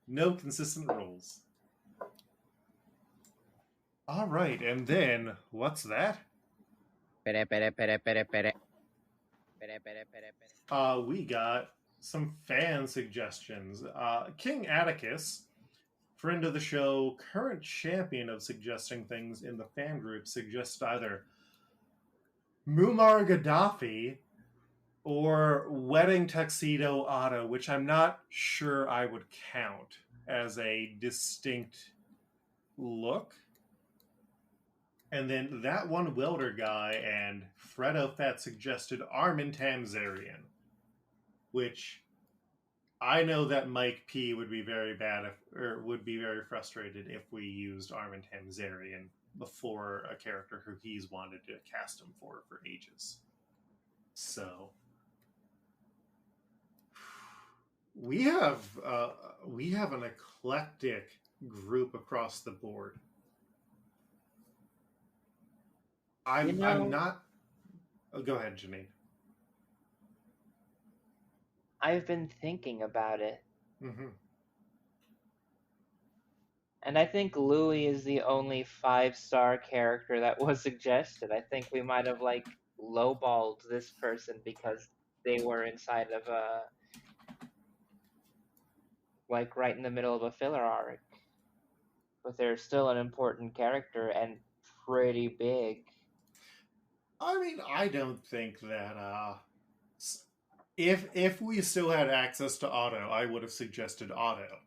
no consistent rules. All right, and then what's that? We got some fan suggestions. King Atticus, friend of the show, current champion of suggesting things in the fan group, suggests either Muammar Gaddafi or Wedding Tuxedo Otto, which I'm not sure I would count as a distinct look. And then that one welder guy and Fredo Fett suggested Armin Tamzarian, which I know that Mike P would be very would be very frustrated if we used Armin Tamzarian before a character who he's wanted to cast him for ages. So we have an eclectic group across the board. I'm not. Oh, go ahead, Janine. I've been thinking about it. Mm-hmm. And I think Louis is the only 5-star character that was suggested. I think we might have lowballed this person because they were inside of right in the middle of a filler arc. But they're still an important character and pretty big. I mean, I don't think that if we still had access to Otto, I would have suggested Otto.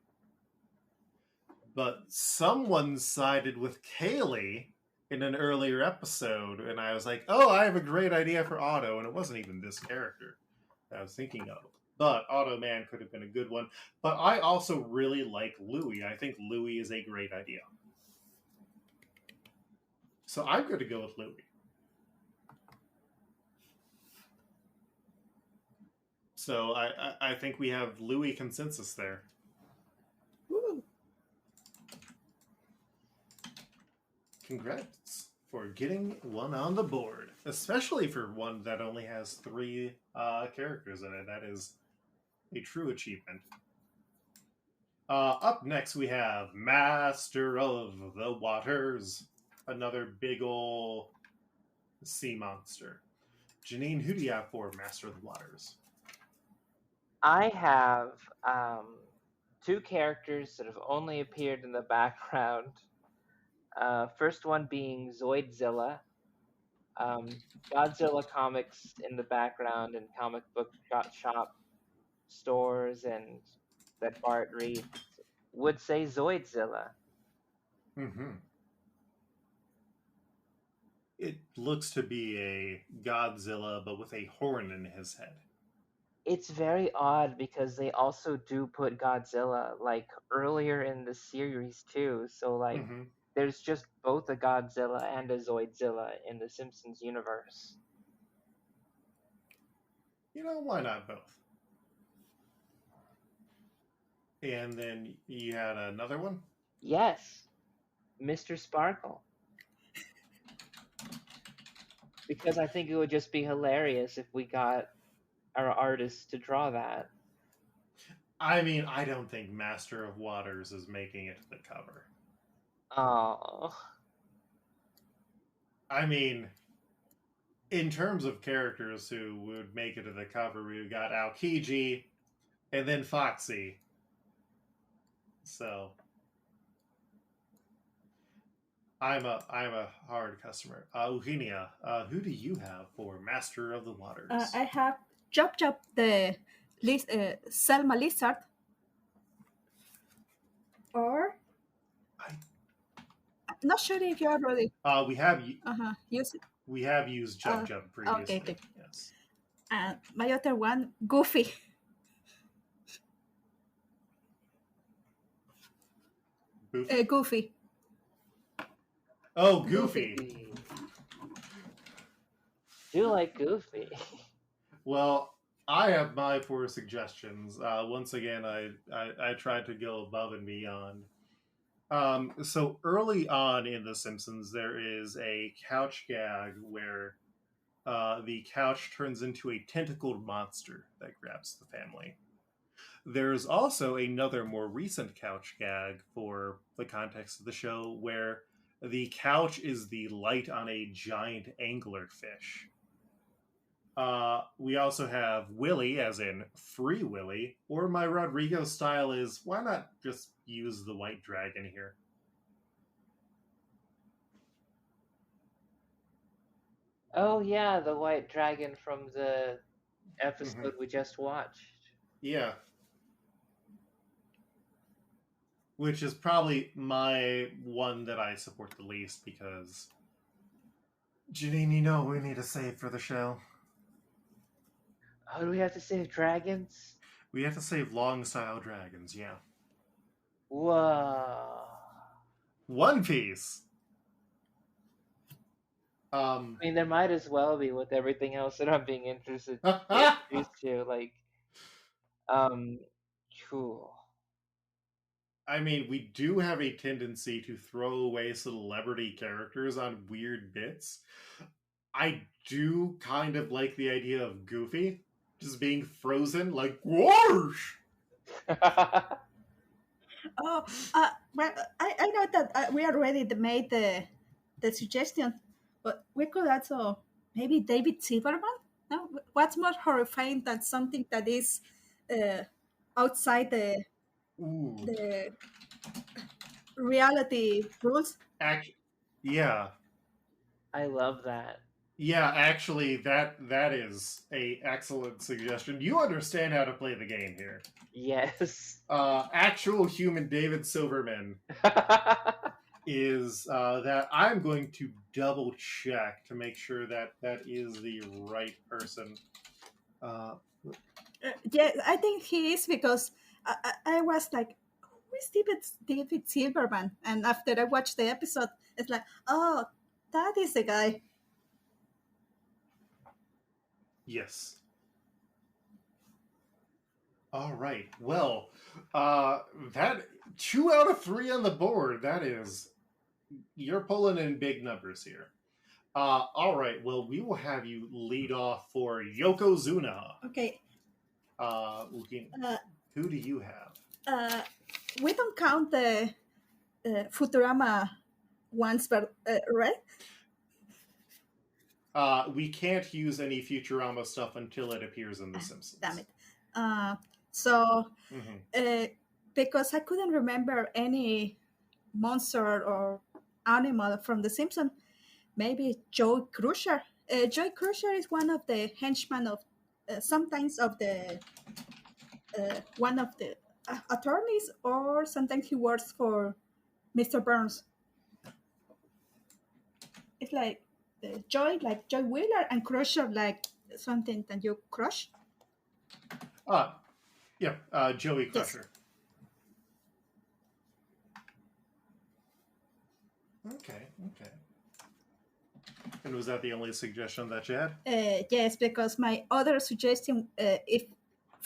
But someone sided with Kaylee in an earlier episode, and I was like, oh, I have a great idea for Otto, and it wasn't even this character that I was thinking of. But Otto Man could have been a good one. But I also really like Louis. I think Louis is a great idea. So I'm going to go with Louis. So I think we have Louis consensus there. Woo. Congrats for getting one on the board, especially for one that only has 3 characters in it. That is a true achievement. Up next, we have Master of the Waters, another big ol' sea monster. Janine, who do you have for Master of the Waters? I have 2 characters that have only appeared in the background. First one being Zoidzilla. Godzilla comics in the background and comic book shop stores and that Bart reads would say Zoidzilla. Mm-hmm. It looks to be a Godzilla, but with a horn in his head. It's very odd because they also do put Godzilla earlier in the series too. So there's just both a Godzilla and a Zoidzilla in the Simpsons universe. You know, why not both? And then you had another one? Yes, Mr. Sparkle. Because I think it would just be hilarious if we got our artists to draw that. I mean, I don't think Master of Waters is making it to the cover. Oh. I mean, in terms of characters who would make it to the cover, we've got Aokiji and then Foxy. So I'm a hard customer. Eugenia, who do you have for Master of the Waters? I have Chop Chop the Selma Lizard, or I, I'm not sure if you already we have used it. we have used Jump Jump previously. Okay. Yes. My other one, Goofy. Goofy. Goofy. Oh, Goofy. Do like Goofy. Well, I have my 4 suggestions. Once again, I tried to go above and beyond. So early on in The Simpsons, there is a couch gag where the couch turns into a tentacled monster that grabs the family. There's also another more recent couch gag for the context of the show where the couch is the light on a giant anglerfish. We also have Willy, as in Free Willy, or my Rodrigo style is why not just use the white dragon here? Oh yeah, the white dragon from the episode we just watched. Yeah. Which is probably my one that I support the least because Janine, you know we need a save for the show. Oh, do we have to save dragons? We have to save long style dragons, yeah. Whoa. One Piece. I mean, there might as well be with everything else that I'm being introduced to. Like, cool. I mean, we do have a tendency to throw away celebrity characters on weird bits. I do kind of like the idea of Goofy just being frozen, like, whoosh! Well, I know that we already made the suggestion, but we could also maybe David Silverman. No, what's more horrifying than something that is outside the reality rules? Yeah. I love that. Yeah, actually, that is a excellent suggestion. You understand how to play the game here. Yes. Actual human David Silverman is that I'm going to double check to make sure that that is the right person. Yeah, I think he is because I was like, who is David Silverman? And after I watched the episode, it's like, oh, that is the guy. Yes. All right. Well, that 2 out of 3 on the board. That is, you're pulling in big numbers here. All right. Well, we will have you lead off for Yokozuna. Okay. Who do you have? We don't count the Futurama ones, but right? We can't use any Futurama stuff until it appears in The Simpsons. Damn it. Because I couldn't remember any monster or animal from The Simpsons, maybe Joy Crusher. Joy Crusher is one of the henchmen of sometimes of the one of the attorneys, or sometimes he works for Mr. Burns. It's like Joy Wheeler, and Crusher like something that you crush. Yeah, Joey Crusher. Yes. Okay. And was that the only suggestion that you had? Yes, because my other suggestion, if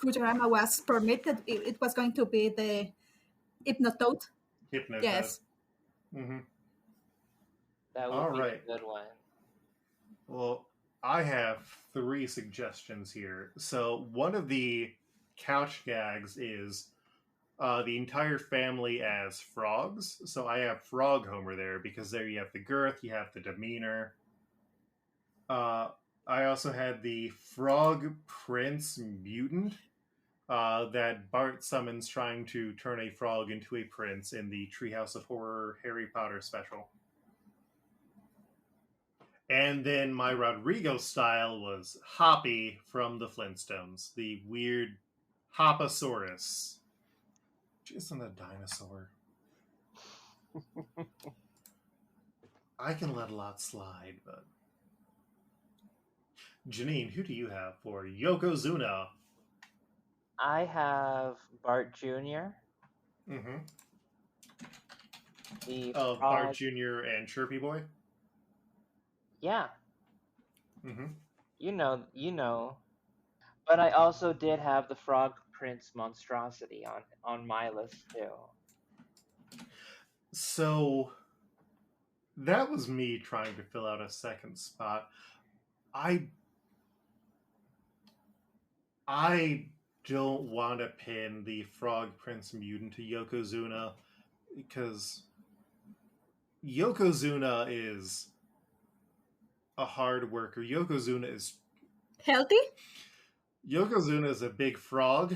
Futurama was permitted, it was going to be the Hypnotoad. Yes. Mm-hmm. That would be a good one. Well, I have 3 suggestions here. So one of the couch gags is the entire family as frogs. So I have Frog Homer there because there you have the girth, you have the demeanor. Uh, I also had the Frog Prince Mutant that Bart summons trying to turn a frog into a prince in the Treehouse of Horror Harry Potter special. And then my Rodrigo style was Hoppy from the Flintstones, the weird Hopposaurus. Which isn't a dinosaur. I can let a lot slide, but. Janine, who do you have for Yokozuna? I have Bart Jr., Mm-hmm. the Bart frog. Jr. and Chirpy Boy? Yeah, Mm-hmm. you know. But I also did have the Frog Prince monstrosity on my list too. So that was me trying to fill out a second spot. I don't want to pin the Frog Prince Mutant to Yokozuna because Yokozuna is a hard worker. Yokozuna is Healthy? a big frog.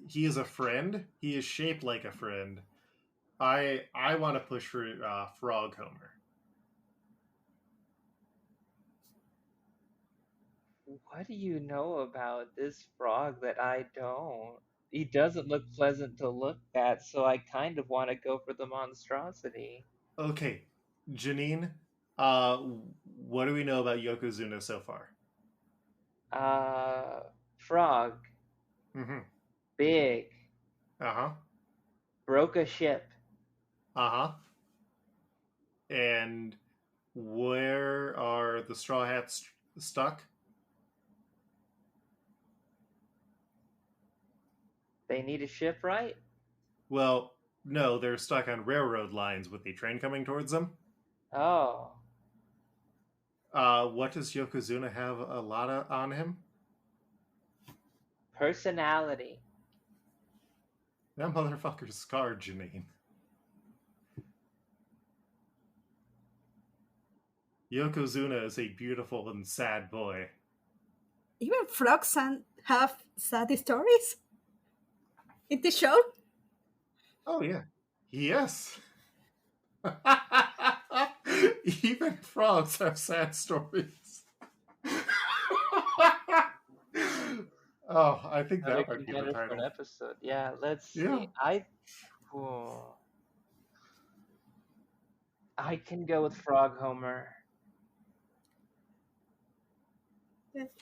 He is a friend. He is shaped like a friend. I want to push for Frog Homer. What do you know about this frog that I don't? He doesn't look pleasant to look at, so I kind of want to go for the monstrosity. Okay, Janine, what do we know about Yokozuna so far? Frog, Mm-hmm. big, Uh-huh. broke a ship. Uh-huh. And where are the Straw Hats stuck? They need a ship, right? Well, no, they're stuck on railroad lines with the train coming towards them. Oh, What does Yokozuna have a lot on him? personality. That motherfucker's scarred, Janine. Yokozuna is a beautiful and sad boy. Even frogs have sad stories in the show. Oh, yeah. Yes. Even frogs have sad stories. Oh, I think Another that might be the contender for an title. episode. Yeah, let's Yeah. see. I can go with Frog Homer.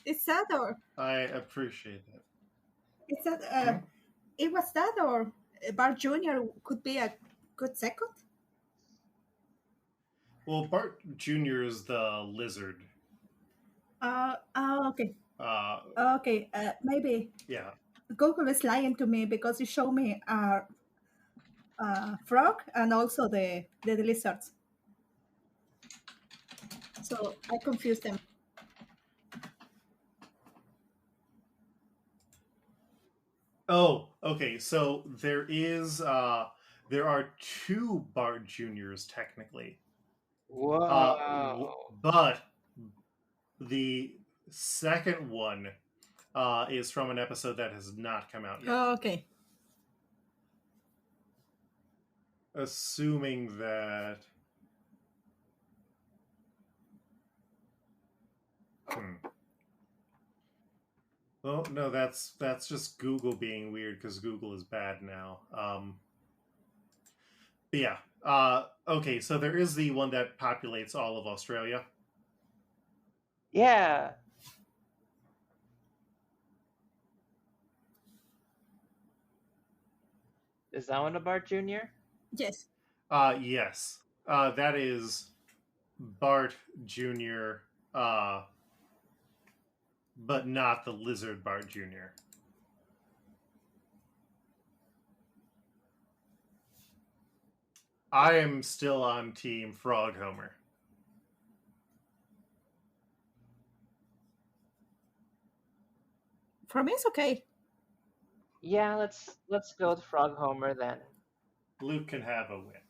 Is that or I appreciate that. is that Hmm? it was that or Bart Jr. could be a good second? Well, Bart Jr. is the lizard. Okay. Uh, Okay, maybe yeah. Google is lying to me because it showed me a frog and also the lizards. So I confused them. Oh, okay. So there are two Bart Juniors technically. Whoa. But the second one is from an episode that has not come out yet. Oh, okay. Assuming that. Well, no, that's just Google being weird because Google is bad now. But yeah. Okay, so there is the one that populates all of Australia. Yeah. Is that one a Bart Jr.? Yes. Yes. That is Bart Jr., but not the lizard Bart Jr. I am still on Team Frog Homer. For me, it's okay. Yeah, let's go with Frog Homer then. Luke can have a win.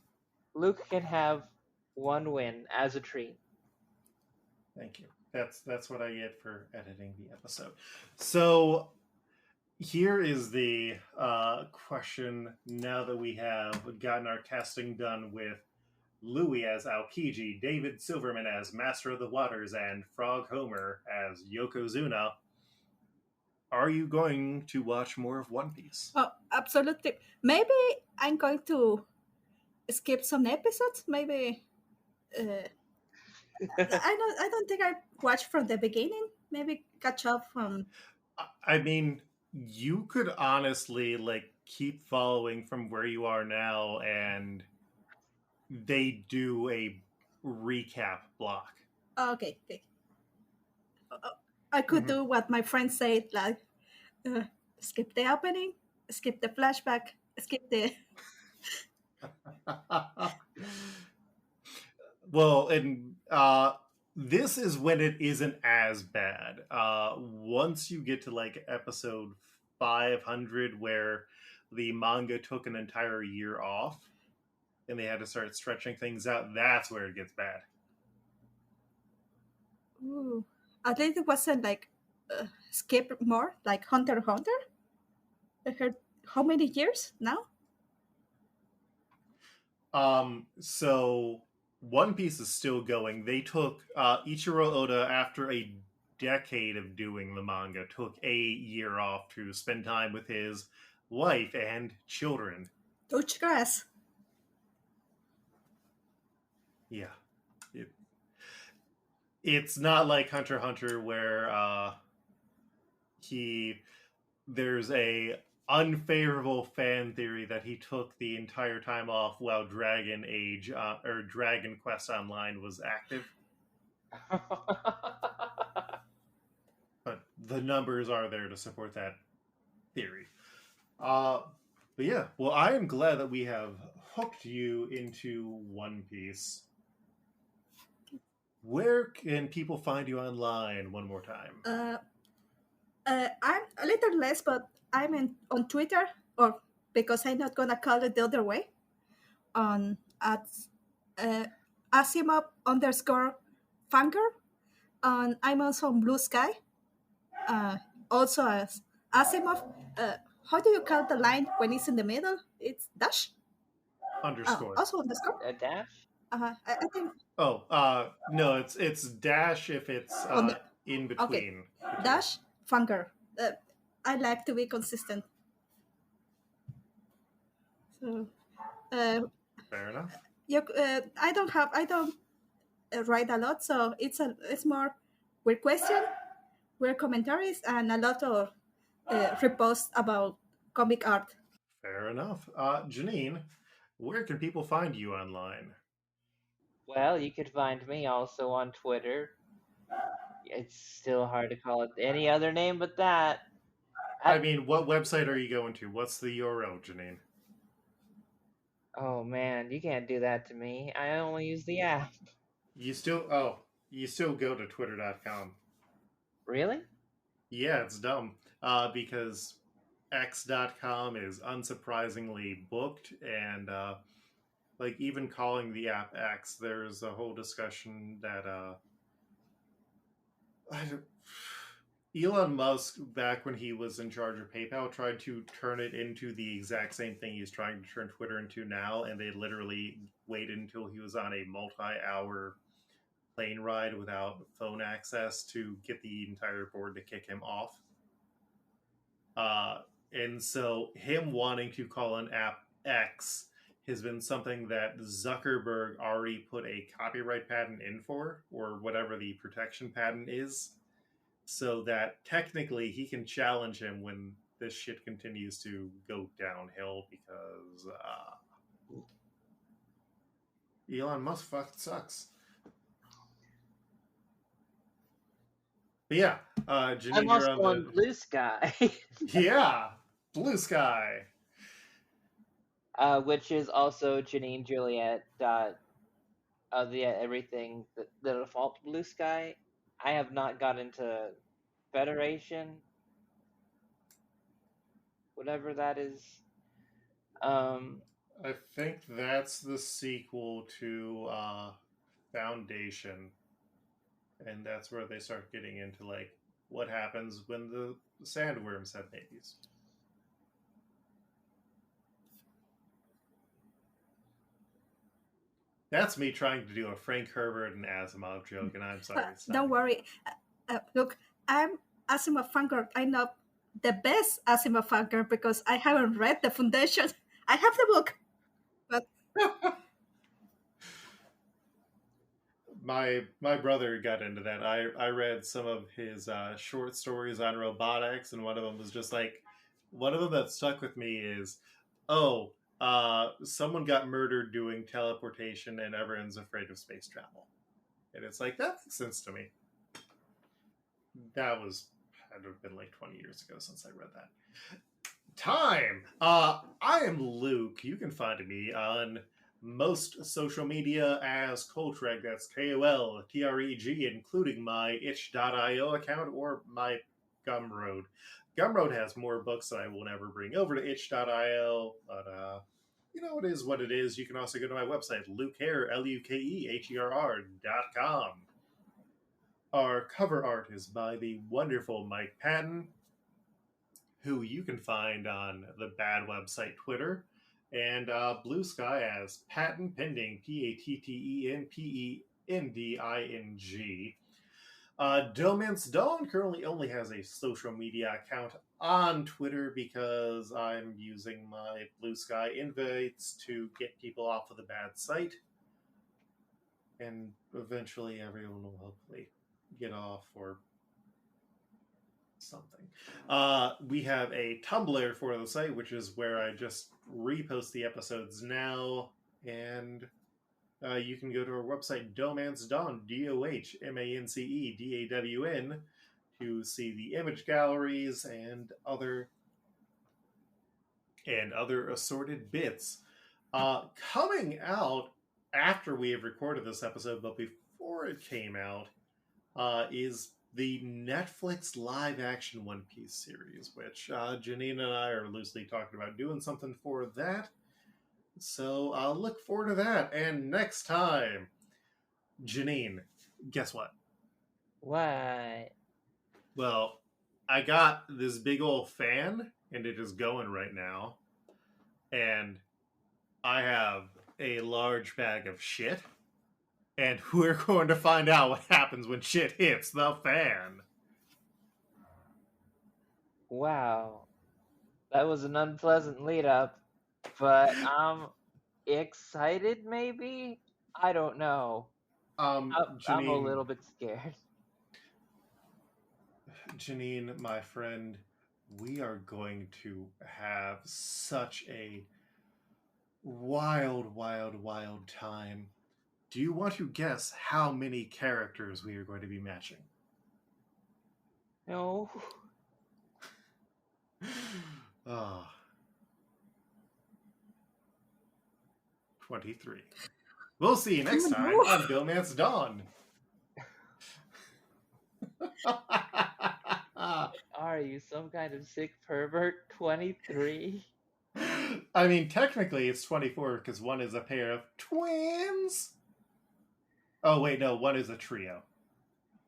Luke can have one win as a treat. Thank you. That's what I get for editing the episode. So here is the question. Now that we have gotten our casting done with Louis as Aokiji, David Silverman as Master of the Waters, and Frog Homer as Yokozuna, are you going to watch more of One Piece? Oh, absolutely. Maybe I'm going to skip some episodes. Maybe I don't think I watched from the beginning. Maybe catch up from. I mean, you could honestly keep following from where you are now, and they do a recap block. Okay, okay. I could do what my friends say, like uh, skip the opening, skip the flashback, skip the. Well, and this is when it isn't as bad. Once you get to episode 500, where the manga took an entire year off and they had to start stretching things out, that's where it gets bad. Ooh, at least it wasn't like skip more, like Hunter x Hunter. I heard how many years now? So One Piece is still going. They took Ichiro Oda, after a decade of doing the manga, took a year off to spend time with his wife and children. Touch grass. Yeah. It's not like Hunter x Hunter where there's a unfavorable fan theory that he took the entire time off while Dragon Age or Dragon Quest Online was active. But the numbers are there to support that theory. But yeah, well, I am glad that we have hooked you into One Piece. Where can people find you online one more time? I'm a little less, but on Twitter, or because I'm not gonna call it the other way, on at Asimov underscore Fanger, and I'm also on Blue Sky. Also as Asimov. How do you call the line when it's in the middle? It's dash. Underscore. Also underscore. A dash? I think. Oh, no, it's dash if it's in between. Okay, dash Fanger. I like to be consistent. So, fair enough. I don't write a lot, so it's more weird question, weird commentaries, and a lot of reposts about comic art. Fair enough. Janine, where can people find you online? Well, you could find me also on Twitter. It's still hard to call it any other name but that. I mean, what website are you going to? What's the URL, Janine? Oh man, you can't do that to me. I only use the app. You still go to twitter.com. Really? Yeah, it's dumb. Because x.com is unsurprisingly booked, and even calling the app X, there's a whole discussion that Elon Musk, back when he was in charge of PayPal, tried to turn it into the exact same thing he's trying to turn Twitter into now, and they literally waited until he was on a multi-hour plane ride without phone access to get the entire board to kick him off. And so him wanting to call an app X has been something that Zuckerberg already put a copyright patent in for, or whatever the protection patent is, so that technically he can challenge him when this shit continues to go downhill, because Elon Musk fucking sucks. But yeah, Janine, I'm also you're on Blue Sky. Yeah, Blue Sky. Which is also Janine Juliet everything, the default Blue Sky. I have not got into Federation. whatever that is. Um, I think that's the sequel to Foundation, and that's where they start getting into like what happens when the sandworms have babies. That's me trying to do a Frank Herbert and Asimov joke, and I'm sorry. It's not Don't me. worry. Look, I'm Asimov fangirl. I know the best Asimov fangirl because I haven't read the Foundation. I have the book, but my brother got into that. I read some of his short stories on robotics, and one of them was just like one of them that stuck with me is, oh, someone got murdered doing teleportation, and everyone's afraid of space travel, and it's like that makes sense to me. That had to have been like 20 years ago since I read that. Time. I am Luke. You can find me on most social media as Coltreg, that's KOLTREG, including my itch.io account or my Gumroad. Gumroad has more books that I will never bring over to itch.io, but you know, it is what it is. You can also go to my website, lukeher, LUKEHERR.com. Our cover art is by the wonderful Mike Patton, who you can find on the Bad website Twitter, and Blue Sky as Patton Pending, PATTENPENDING. DohMance Dawn currently only has a social media account on Twitter because I'm using my Blue Sky invites to get people off of the bad site. And eventually everyone will hopefully get off or something. We have a Tumblr for the site, which is where I just repost the episodes now, and you can go to our website, DohMance Dawn, DohManceDawn, to see the image galleries and other assorted bits. Coming out after we have recorded this episode, but before it came out, is the Netflix live-action One Piece series, which Janine and I are loosely talking about doing something for that. So I'll look forward to that. And next time, Janine, guess what? what? Well, I got this big old fan, and it is going right now. And I have a large bag of shit. And we're going to find out what happens when shit hits the fan. Wow. That was an unpleasant lead up, but I'm excited maybe? I don't know. I'm a little bit scared. Janine, my friend, we are going to have such a wild, wild, wild time. Do you want to guess how many characters we are going to be matching? No. 23. We'll see you next time on DohMance Dawn. Are you some kind of sick pervert? 23? I mean, technically it's 24 because one is a pair of twins. Oh, wait, no, one is a trio.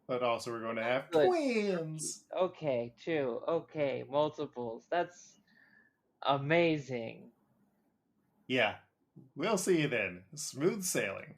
But also we're going to have twins. Okay, 2. Okay, multiples. That's amazing. Yeah, we'll see you then. Smooth sailing.